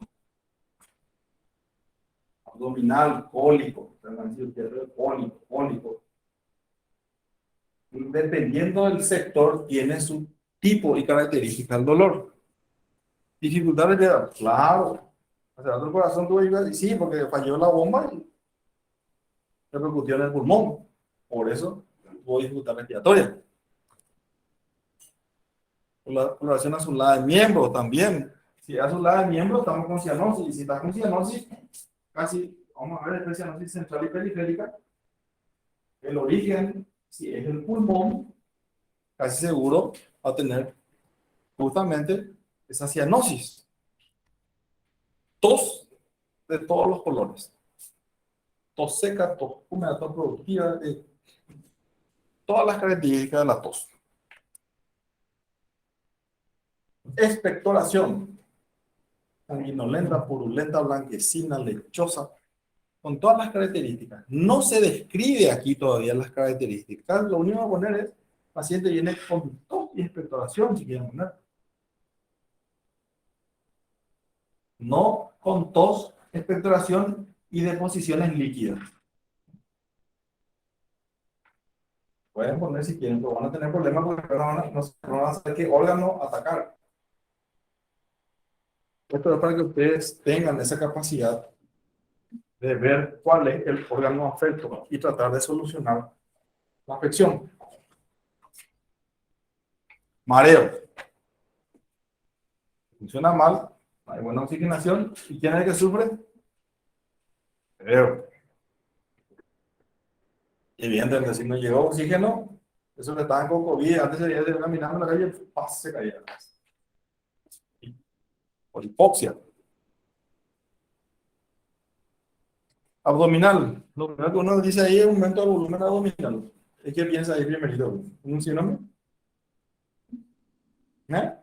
Abdominal, cólico, cólico. Dependiendo del sector, tiene su tipo y característica el dolor. Dificultades de, claro, hacia el corazón tuvo, sí, porque falló la bomba y repercutió en el pulmón. Por eso tuvo dificultad respiratoria. La coloración azulada de miembro también. Si es azulada de miembro, estamos con cianosis. Y si está con cianosis, casi, vamos a ver, esta cianosis central y periférica. El origen, si es el pulmón, casi seguro va a tener justamente esa cianosis. Tos de todos los colores. Tos seca, tos húmeda, tos productiva, todas las características de la tos. Expectoración. Sanguinolenta, purulenta, blanquecina, lechosa, con todas las características. No se describe aquí todavía las características. Lo único que voy a poner es, paciente viene con tos y expectoración, si quieren poner. No con tos, expectoración y deposiciones líquidas. Pueden poner si quieren, pero van a tener problemas porque no van a saber qué órgano atacar. Esto es para que ustedes tengan esa capacidad de ver cuál es el órgano afecto y tratar de solucionar la afección. Mareo. Funciona mal, no hay buena oxigenación. ¿Y quién es el que sufre? Mareo. Evidentemente, si no llegó oxígeno, eso que estaban con COVID, antes de ir caminando en la calle, se caía. Por hipoxia. Abdominal. Lo primero que uno dice ahí es un aumento del volumen abdominal. ¿Es que piensa ahí primerito? ¿Un síndrome? ¿Eh?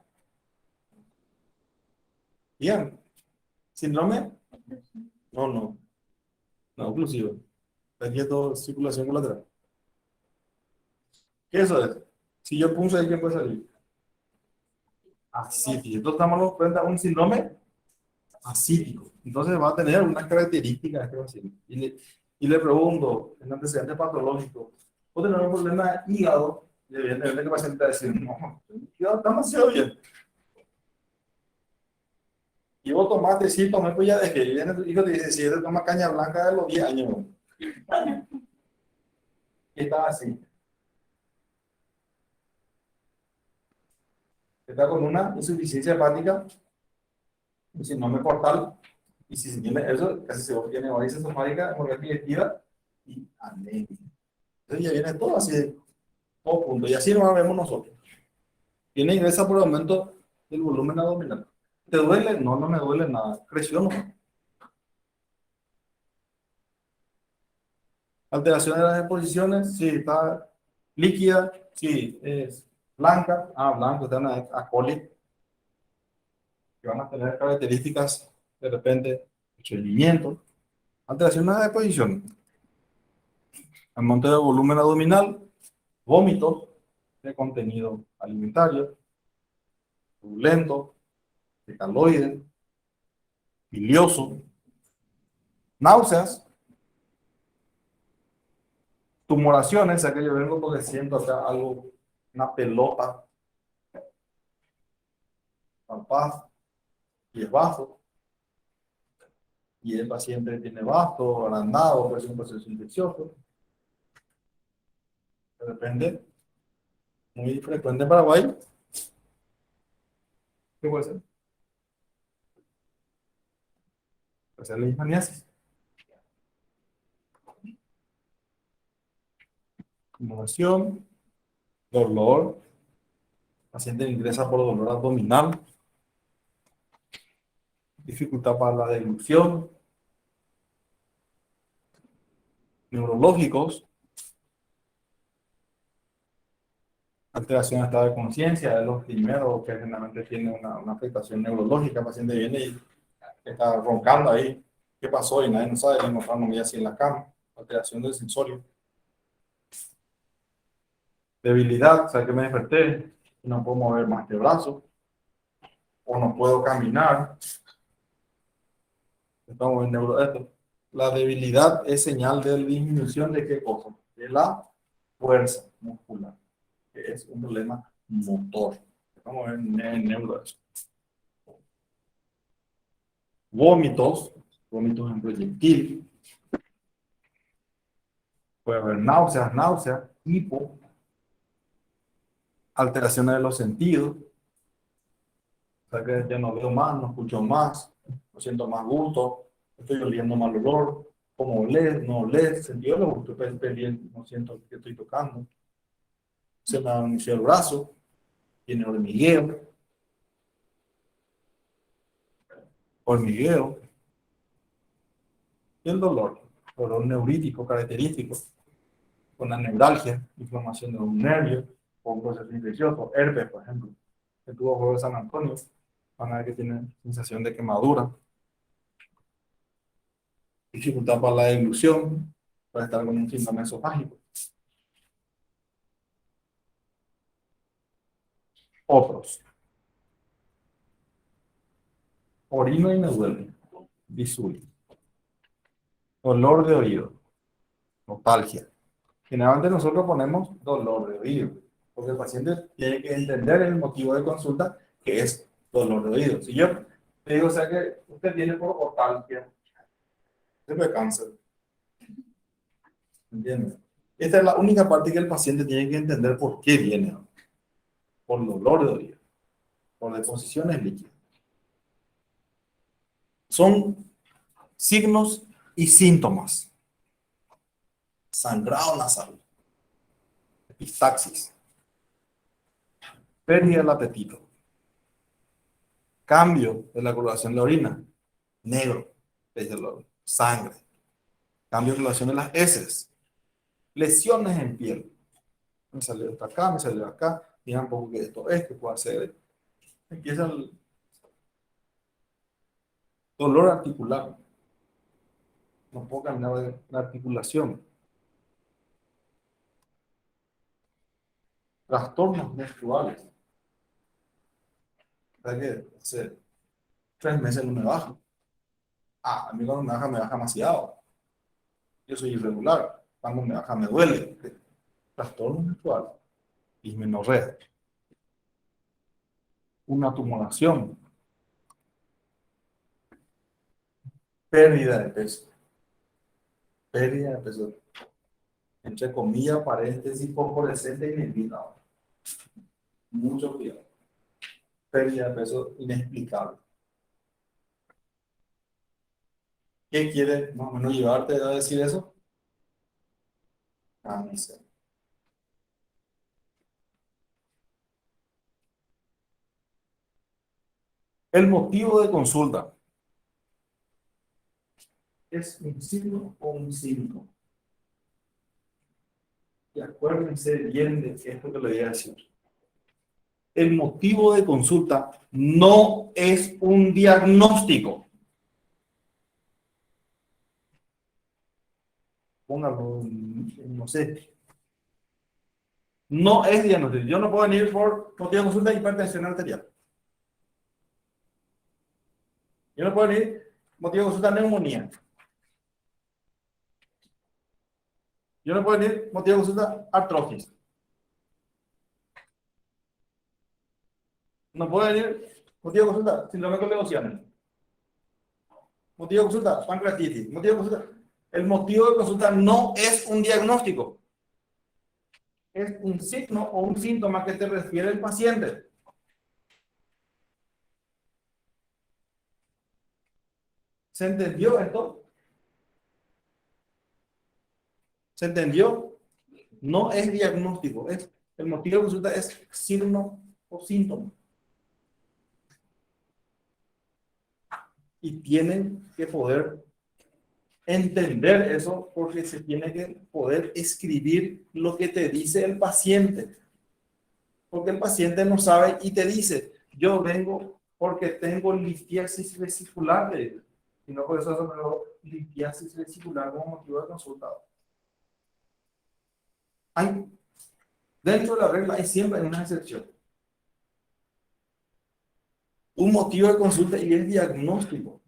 Bien. ¿Síndrome? No. No, oclusivo. Aquí todo circulación colateral. ¿Qué eso es? Si yo puse ahí, ¿qué puede salir? Asítico. Entonces estamos frente a un síndrome asítico. Entonces va a tener unas características este paciente. Y le pregunto, en antecedente patológico, ¿puede tener un problema de hígado? Y evidentemente el paciente va a decir, no, el hígado está demasiado bien. Y vos tomaste, sí, tomé, pues ya dejé. Y viene tu hijo y te dice, si él toma caña blanca de los 10 años. Y estaba así. está con una insuficiencia hepática, un síndrome portal, y si se tiene eso, casi seguro tiene varices esofágica, hemorragia digestiva y anemia. Entonces ya viene todo así, todo punto, y así nos vemos nosotros. Tiene ingresa por aumento del volumen abdominal. ¿Te duele? No, no me duele nada. Creció no. Alteración de las exposiciones, sí, está líquida, sí, es blanca. Ah, blanco, está una A. coli, que van a tener características de repente, estreñimiento. Alteración de las exposiciones, aumento de volumen abdominal, vómitos de contenido alimentario, turbulento, cefaloide, bilioso, náuseas, tumoraciones, o sea que yo vengo porque siento acá algo, una pelota, papá, y es bajo, y el paciente tiene basto, agrandado, pues es un proceso infeccioso. De repente, muy frecuente en Paraguay. ¿Qué puede ser? Puede ser la leishmaniasis. Inmovación, dolor, el paciente ingresa por dolor abdominal, dificultad para la deglución, neurológicos, alteración de estado de conciencia, de los primeros que generalmente tiene una afectación neurológica. El paciente viene y está roncando ahí. ¿Qué pasó? Y nadie no sabe, le encontramos así en la cama. Alteración del sensorio. Debilidad, o sea que me desperté y no puedo mover más que el brazo, o no puedo caminar. Estamos en neuro esto. La debilidad es señal de disminución de qué cosa? De la fuerza muscular, que es un problema motor. Vamos a ver en neuro eso. Vómitos, vómitos en proyectil. Puede haber náuseas, hipo, alteraciones de los sentidos. O sea que ya no veo más, no escucho más, no siento más gusto, estoy oliendo mal olor, como oler, no oler, sentido de gusto, no siento que estoy tocando. Se me anunció el brazo, tiene hormigueo, y el dolor neurítico característico, con la neuralgia, inflamación de un nervio, o un proceso infeccioso, herpes, por ejemplo, que tuvo juego de San Antonio, van a ver que tiene sensación de quemadura, dificultad para la deglución, puede estar con un síndrome esofágico. Otros. Orino y me duele. Bisul. Dolor de oído. Nostalgia. Generalmente nosotros ponemos dolor de oído, porque el paciente tiene que entender el motivo de consulta, que es dolor de oído. Si yo le digo, o sea que usted viene por otalgia, usted cáncer. ¿Entiende? Esta es la única parte que el paciente tiene que entender por qué viene. Por dolor de oído, por deposiciones líquidas. Son signos y síntomas. Sangrado nasal, epistaxis, pérdida del apetito, cambio de la coloración de la orina, negro, sangre, cambio de coloración de las heces, lesiones en piel. Me salió esto acá, me salió acá, mira un poco que esto es, que puede ser. Empieza el dolor articular, no puedo caminar de la articulación, trastornos menstruales. O sea que hace 3 meses no me baja. A mí cuando me baja demasiado. Yo soy irregular. Cuando me baja me duele. Trastorno menstrual. Dismenorrea. Una tumoración. Pérdida de peso. Pérdida de peso. Entre comillas, paréntesis, fosforescente y negrita. Mucho cuidado. pérdida de peso inexplicable. ¿Qué quiere más o menos llevarte a decir eso? Ah, no sé. El motivo de consulta es un signo o un síntoma. Y acuérdense bien de esto que le voy a decir. El motivo de consulta no es un diagnóstico. Póngalo, no sé. No es diagnóstico. Yo no puedo venir por motivo de consulta de hipertensión arterial. Yo no puedo venir motivo de consulta de neumonía. Yo no puedo venir motivo de consulta artrosis. No puedo venir motivo de consulta síndrome de Leucemia. Motivo de consulta pancreatitis. Motivo de consulta. El motivo de consulta no es un diagnóstico. Es un signo o un síntoma que te refiere el paciente. ¿Se entendió esto? ¿Se entendió? No es diagnóstico. El motivo de consulta es signo o síntoma. Y tienen que poder entender eso porque se tiene que poder escribir lo que te dice el paciente. Porque el paciente no sabe y te dice, yo vengo porque tengo litiasis vesicular. Y no por eso me litiasis vesicular como motivo de consulta. Hay, dentro de la regla hay siempre una excepción. Un motivo de consulta y el diagnóstico.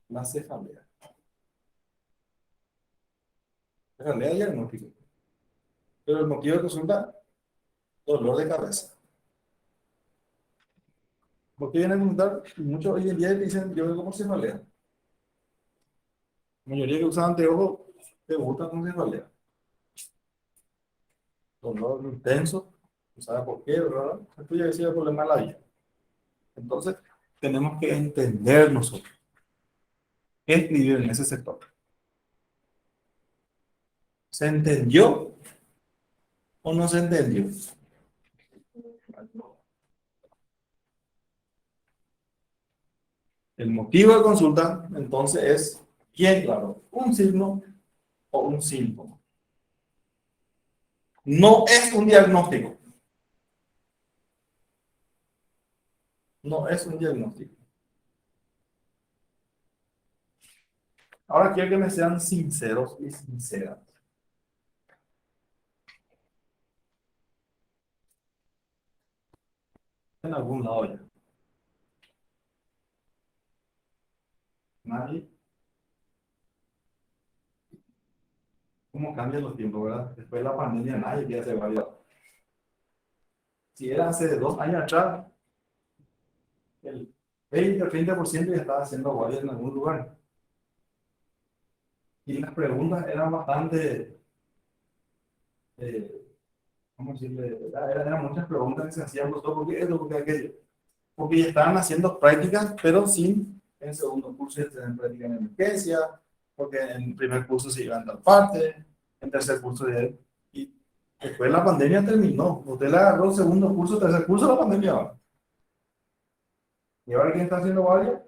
La cefalea. Cefalea es diagnóstico. Pero el motivo de consulta, dolor de cabeza. Porque vienen a consultar, muchos hoy en día dicen, yo vengo con cefalea. La mayoría que usan anteojos, te gusta con cefalea. Dolor intenso, no sabe por qué, ¿verdad? Esto ya decía el problema de la vida. Entonces, tenemos que entender nosotros qué escribir en ese sector. ¿Se entendió o no se entendió? El motivo de consulta, entonces, es, bien claro, un signo o un síntoma. No es un diagnóstico. No es un diagnóstico. Ahora quiero que me sean sinceros y sinceras. En algún lado ya. Nadie. ¿Cómo cambian los tiempos, verdad? Después de la pandemia nadie quiere hacer varios. Si era hace 2 años atrás, el 20 o 30% ya estaba haciendo guardia en algún lugar. Y las preguntas eran bastante, ¿cómo decirle? Eran muchas preguntas que se hacían los dos, ¿por qué esto? ¿Por qué aquello? Porque ya estaban haciendo prácticas, pero sin, en segundo curso ya tenían práctica en emergencia, porque en primer curso se iban a tal parte, en tercer curso ya, y después la pandemia terminó. Usted le agarró segundo curso, tercer curso, la pandemia va. ¿Y ahora quién está haciendo guardia?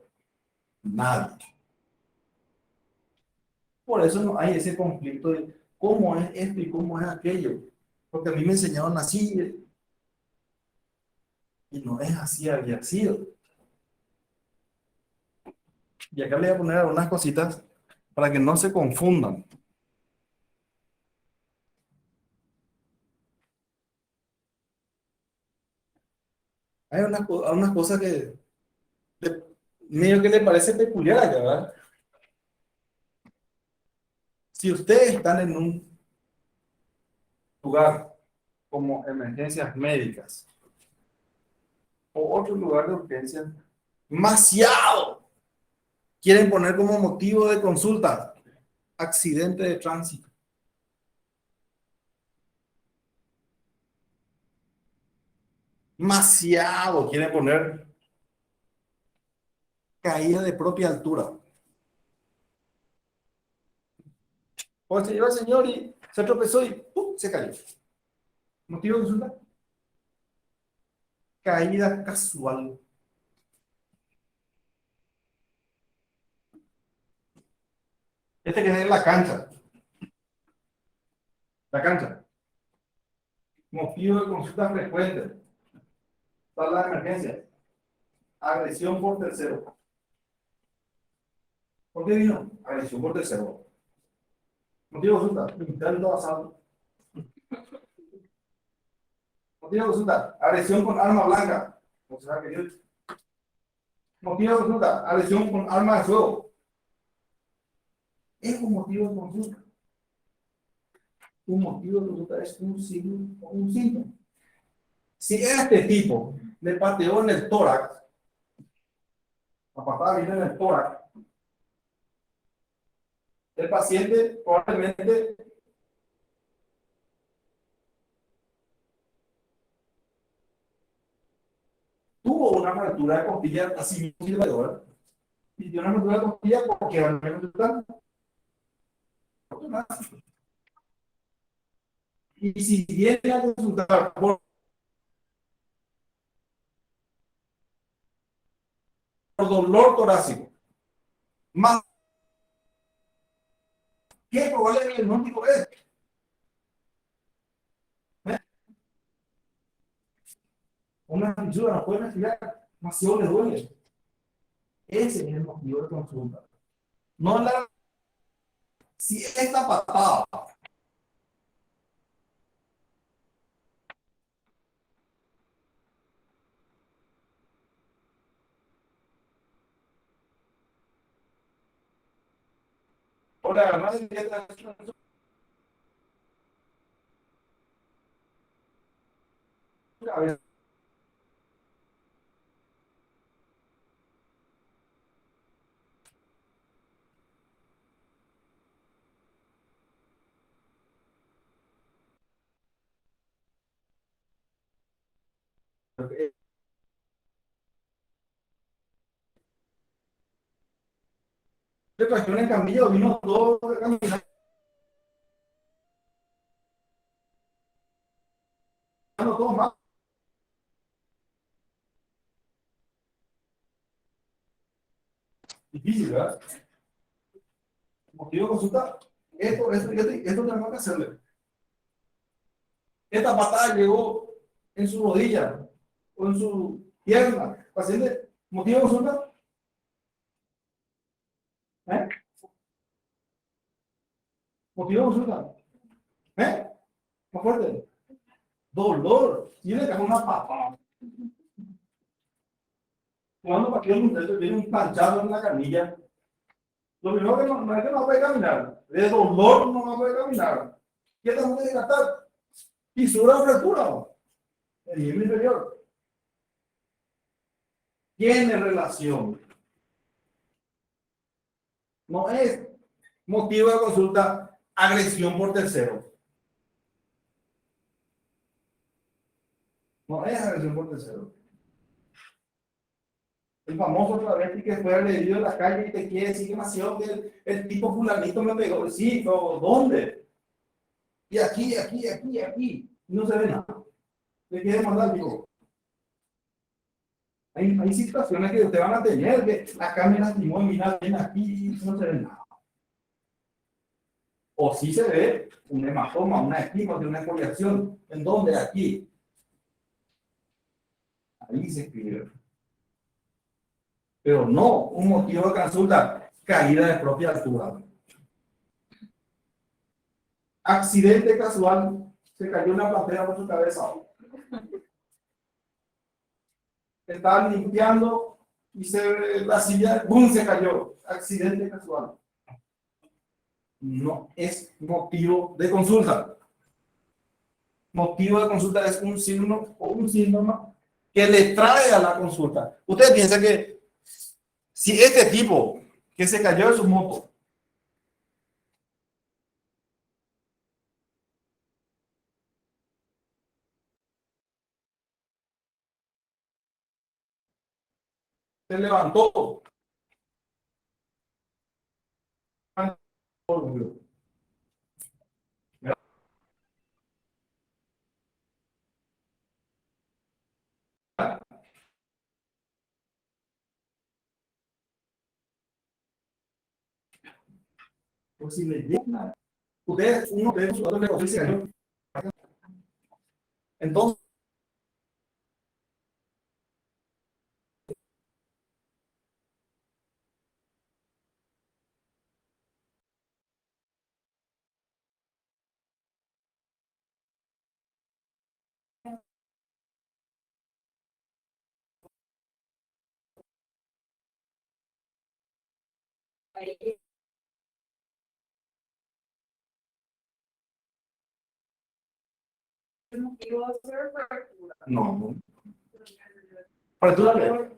Nadie. Por eso no hay ese conflicto de cómo es esto y cómo es aquello. Porque a mí me enseñaron así y no es así, había sido. Y acá le voy a poner algunas cositas para que no se confundan. Hay unas cosas que medio que le parece peculiar acá, ¿verdad? Si ustedes están en un lugar como emergencias médicas o otro lugar de urgencia, demasiado quieren poner como motivo de consulta accidente de tránsito. Demasiado quiere poner caída de propia altura. O se lleva el señor y se tropezó y ¡pum! Se cayó. ¿Motivo de consulta? Caída casual. Este que es en la cancha. La cancha. Motivo de consulta frecuente. Sala de emergencia. Agresión por tercero. ¿Por qué vino? Agresión por tercero. Motivo de consulta. Intento asalto. Motivo de consulta. Agresión con arma blanca. O sea, que motivo de consulta. Agresión con arma de fuego. Es un motivo de consulta. Un motivo de consulta es un signo o un síntoma. Si este tipo le pateó en el tórax, la patada viene en el tórax, el paciente probablemente tuvo una fractura de costilla así mismo, y tiene una fractura de costilla porque va a y si viene a consultar por dolor torácico, más que probable que el diagnóstico es una fisura, no puede respirar, demasiado le duele. Ese es el motivo de consulta. No la, si esta patada o la verdad es que a ver, de cuestión en camilla vino todo caminando todo más difícil, ¿verdad? Motivo de consulta, esto tenemos que hacerle. Esta patada llegó en su rodilla o en su pierna. Paciente, motivo de consulta, ¿eh? Motivo de consulta, ¿eh? Más fuerte. Dolor. Tiene que hacer una patada. Cuando para que un tiene un planchado en la canilla, lo primero que no es que no puede caminar. De dolor no puede caminar. ¿Qué tenemos que desgastar? Fisura o fractura. El miembro inferior. Tiene relación. No es motivo de consulta agresión por tercero. No es agresión por tercero. El famoso travesti que fue agredido en la calle y te quiere decir demasiado que el tipo fulanito me pegó. Sí, pero ¿dónde? Y aquí. No se ve nada. Le quiere mandar, digo. Hay situaciones que te van a tener, que acá me lastimó, mira, ven aquí y no se ve nada. O sí se ve un hematoma, una estima de una exfoliación. ¿En dónde? Aquí. Ahí se escribe. Pero no un motivo de consulta, caída de propia altura. Accidente casual, se cayó una plantera por su cabeza. Estaban limpiando y la silla, ¡bum!, se cayó. Accidente casual. No es motivo de consulta. Motivo de consulta es un signo o un síntoma que le trae a la consulta. Ustedes piensan que si este tipo que se cayó de su moto Se levantó. Pues si le llena, ustedes, uno de sus datos oficiales. Entonces, no. Fractura qué?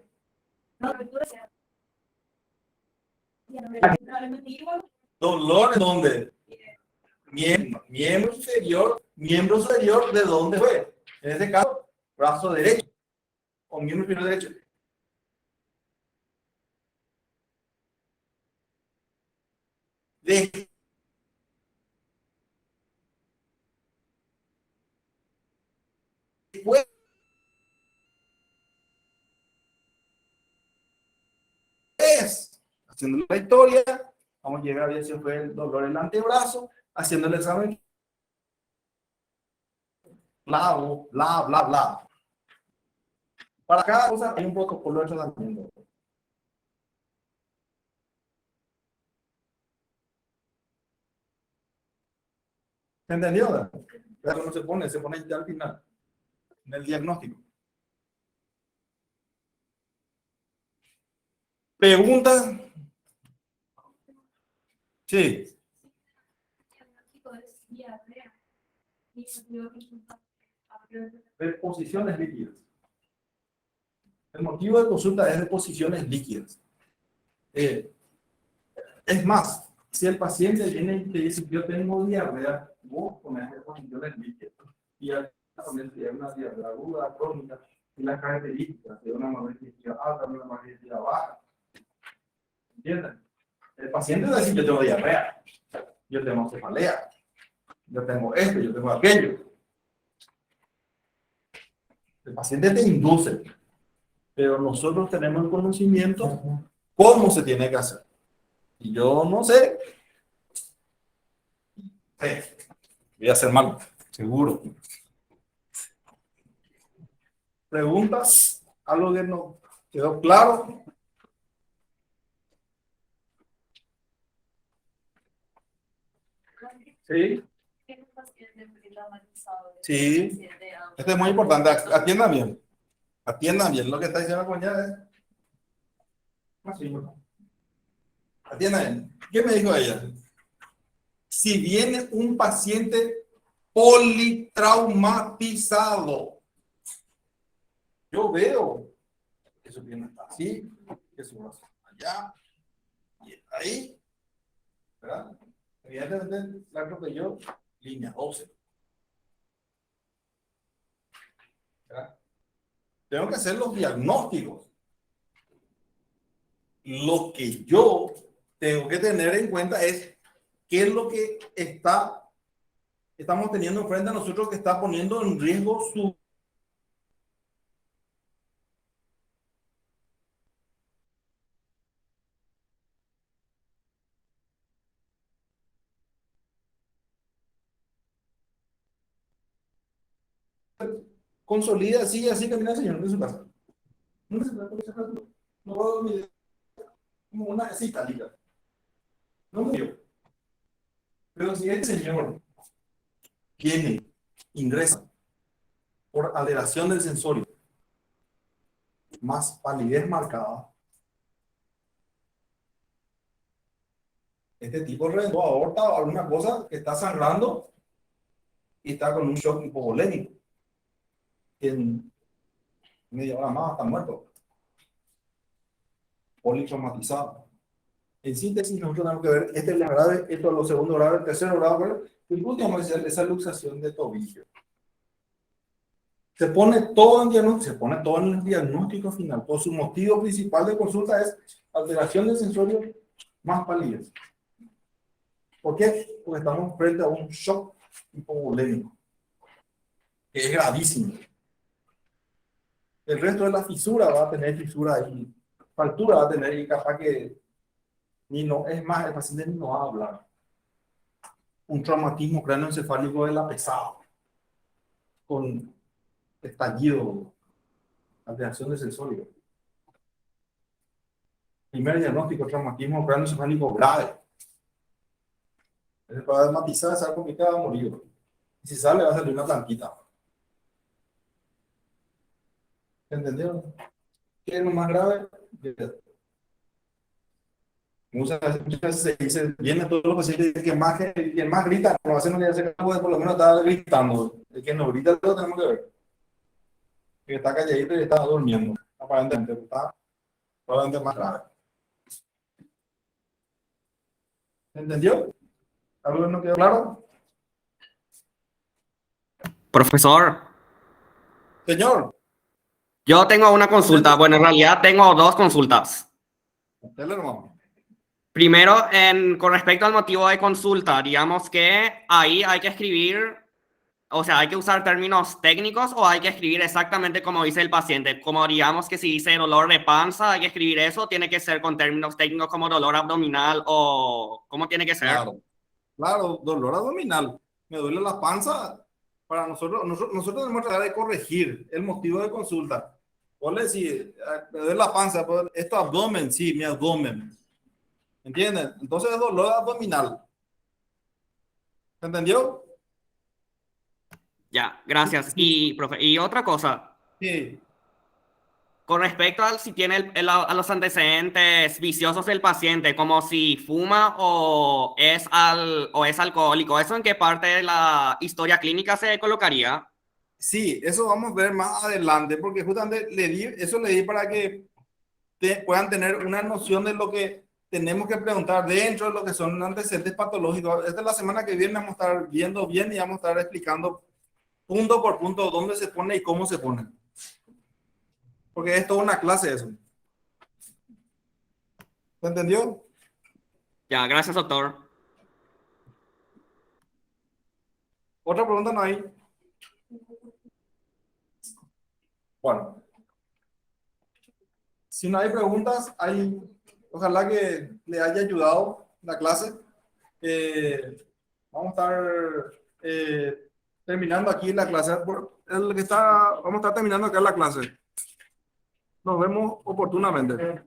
Dolor en dónde? Miembro superior, ¿de dónde fue? En este caso, brazo derecho o miembro superior derecho. Después, haciendo la historia, vamos a llegar a ver si fue el dolor en el antebrazo, haciendo el examen, bla, bla, bla, bla. Para cada cosa hay un protocolo de tratamiento. ¿Se entendió? Pero no se pone ya al final, en el diagnóstico. Pregunta. Sí. Deposiciones líquidas. El motivo de consulta es deposiciones líquidas. Es más, si el paciente viene y te dice, yo tengo diarrea, vos pones deposiciones líquidas. Y al también tiene una diarrea aguda, crónica, y las características de una magnetismo alta, una magnetismo baja. ¿Entienden? El paciente va a decir, yo tengo diarrea, yo tengo cefalea, yo tengo esto, yo tengo aquello. El paciente te induce, pero nosotros tenemos el conocimiento cómo se tiene que hacer. Y yo no sé. Voy a hacer mal, seguro. ¿Preguntas? ¿Algo que no quedó claro? Sí. Sí. Esto es muy importante. Atiendan bien. Atiendan bien lo que está diciendo la coñada. Atiendan bien. ¿Qué me dijo ella? Si viene un paciente politraumatizado, yo veo que su pierna está así, que su brazo está allá, y ahí, ¿verdad? Evidentemente, la atropelló línea 12. ¿Verdad? Tengo que hacer los diagnósticos. Lo que yo tengo que tener en cuenta es qué es lo que estamos teniendo enfrente a nosotros que está poniendo en riesgo su consolida así camina el señor de su casa. No se trata de esa cosa. No puedo dormir como una cita, liga. No murió. Pero si este señor viene, ingresa por alteración del sensorio, más palidez marcada, este tipo reventó aorta o alguna cosa que está sangrando y está con un shock hipovolémico. En media hora más está muerto. Politraumatizado. En síntesis, nosotros tenemos que ver, este es el grave, esto es lo segundo grave, el tercer grave, y el último es esa luxación de tobillo. Se pone todo en diagnóstico, se pone todo en el diagnóstico final. Por su motivo principal de consulta es alteración del sensorio más palidez. ¿Por qué? Porque estamos frente a un shock hipovolémico, que es gravísimo. El resto de la fisura va a tener fisura ahí, fractura va a tener y capaz que ni no, es más, el paciente ni no va a hablar. Un traumatismo cráneoencefálico de la pesada, con estallido, alteración de sensorio. Primer diagnóstico, traumatismo cráneoencefálico grave. Para matizar esa complicada va a morir. Y si sale, va a salir una blanquita. ¿Entendieron? ¿Qué es lo más grave? Muchas veces se dice, viene todos los pacientes que más grita, no hace no le hace caso, por lo menos está gritando. El que no grita lo tenemos que ver. El que está calladito y está durmiendo. Aparentemente está probablemente más grave. ¿Entendió? ¿Algo no quedó claro? Profesor, Señor, yo tengo una consulta. Bueno, en realidad tengo dos consultas. dale nomás. Primero, con respecto al motivo de consulta, digamos que ahí hay que escribir, o sea, hay que usar términos técnicos o hay que escribir exactamente como dice el paciente. Como digamos que si dice dolor de panza, hay que escribir eso, tiene que ser con términos técnicos como dolor abdominal o ¿cómo tiene que ser? Claro, claro, dolor abdominal. Me duele la panza. Para nosotros tenemos que tratar de corregir el motivo de consulta. Vos le decís, me duele la panza, pues, esto abdomen, sí, mi abdomen. ¿Entienden? Entonces es dolor abdominal. ¿Se entendió? Ya, gracias. Y, profe, y otra cosa. Sí. Con respecto a si tiene a los antecedentes viciosos del paciente, como si fuma o es alcohólico, ¿eso en qué parte de la historia clínica se colocaría? Sí, eso vamos a ver más adelante, porque justamente eso le di para que puedan tener una noción de lo que tenemos que preguntar dentro de lo que son antecedentes patológicos. Esta es la semana que viene, vamos a estar viendo bien y vamos a estar explicando punto por punto dónde se pone y cómo se pone. Porque es toda una clase eso. ¿Se entendió? Ya, gracias, doctor. ¿Otra pregunta no hay? Bueno, si no hay preguntas, ojalá que le haya ayudado la clase. Vamos a estar terminando aquí la clase. Vamos a estar terminando acá la clase. Nos vemos oportunamente.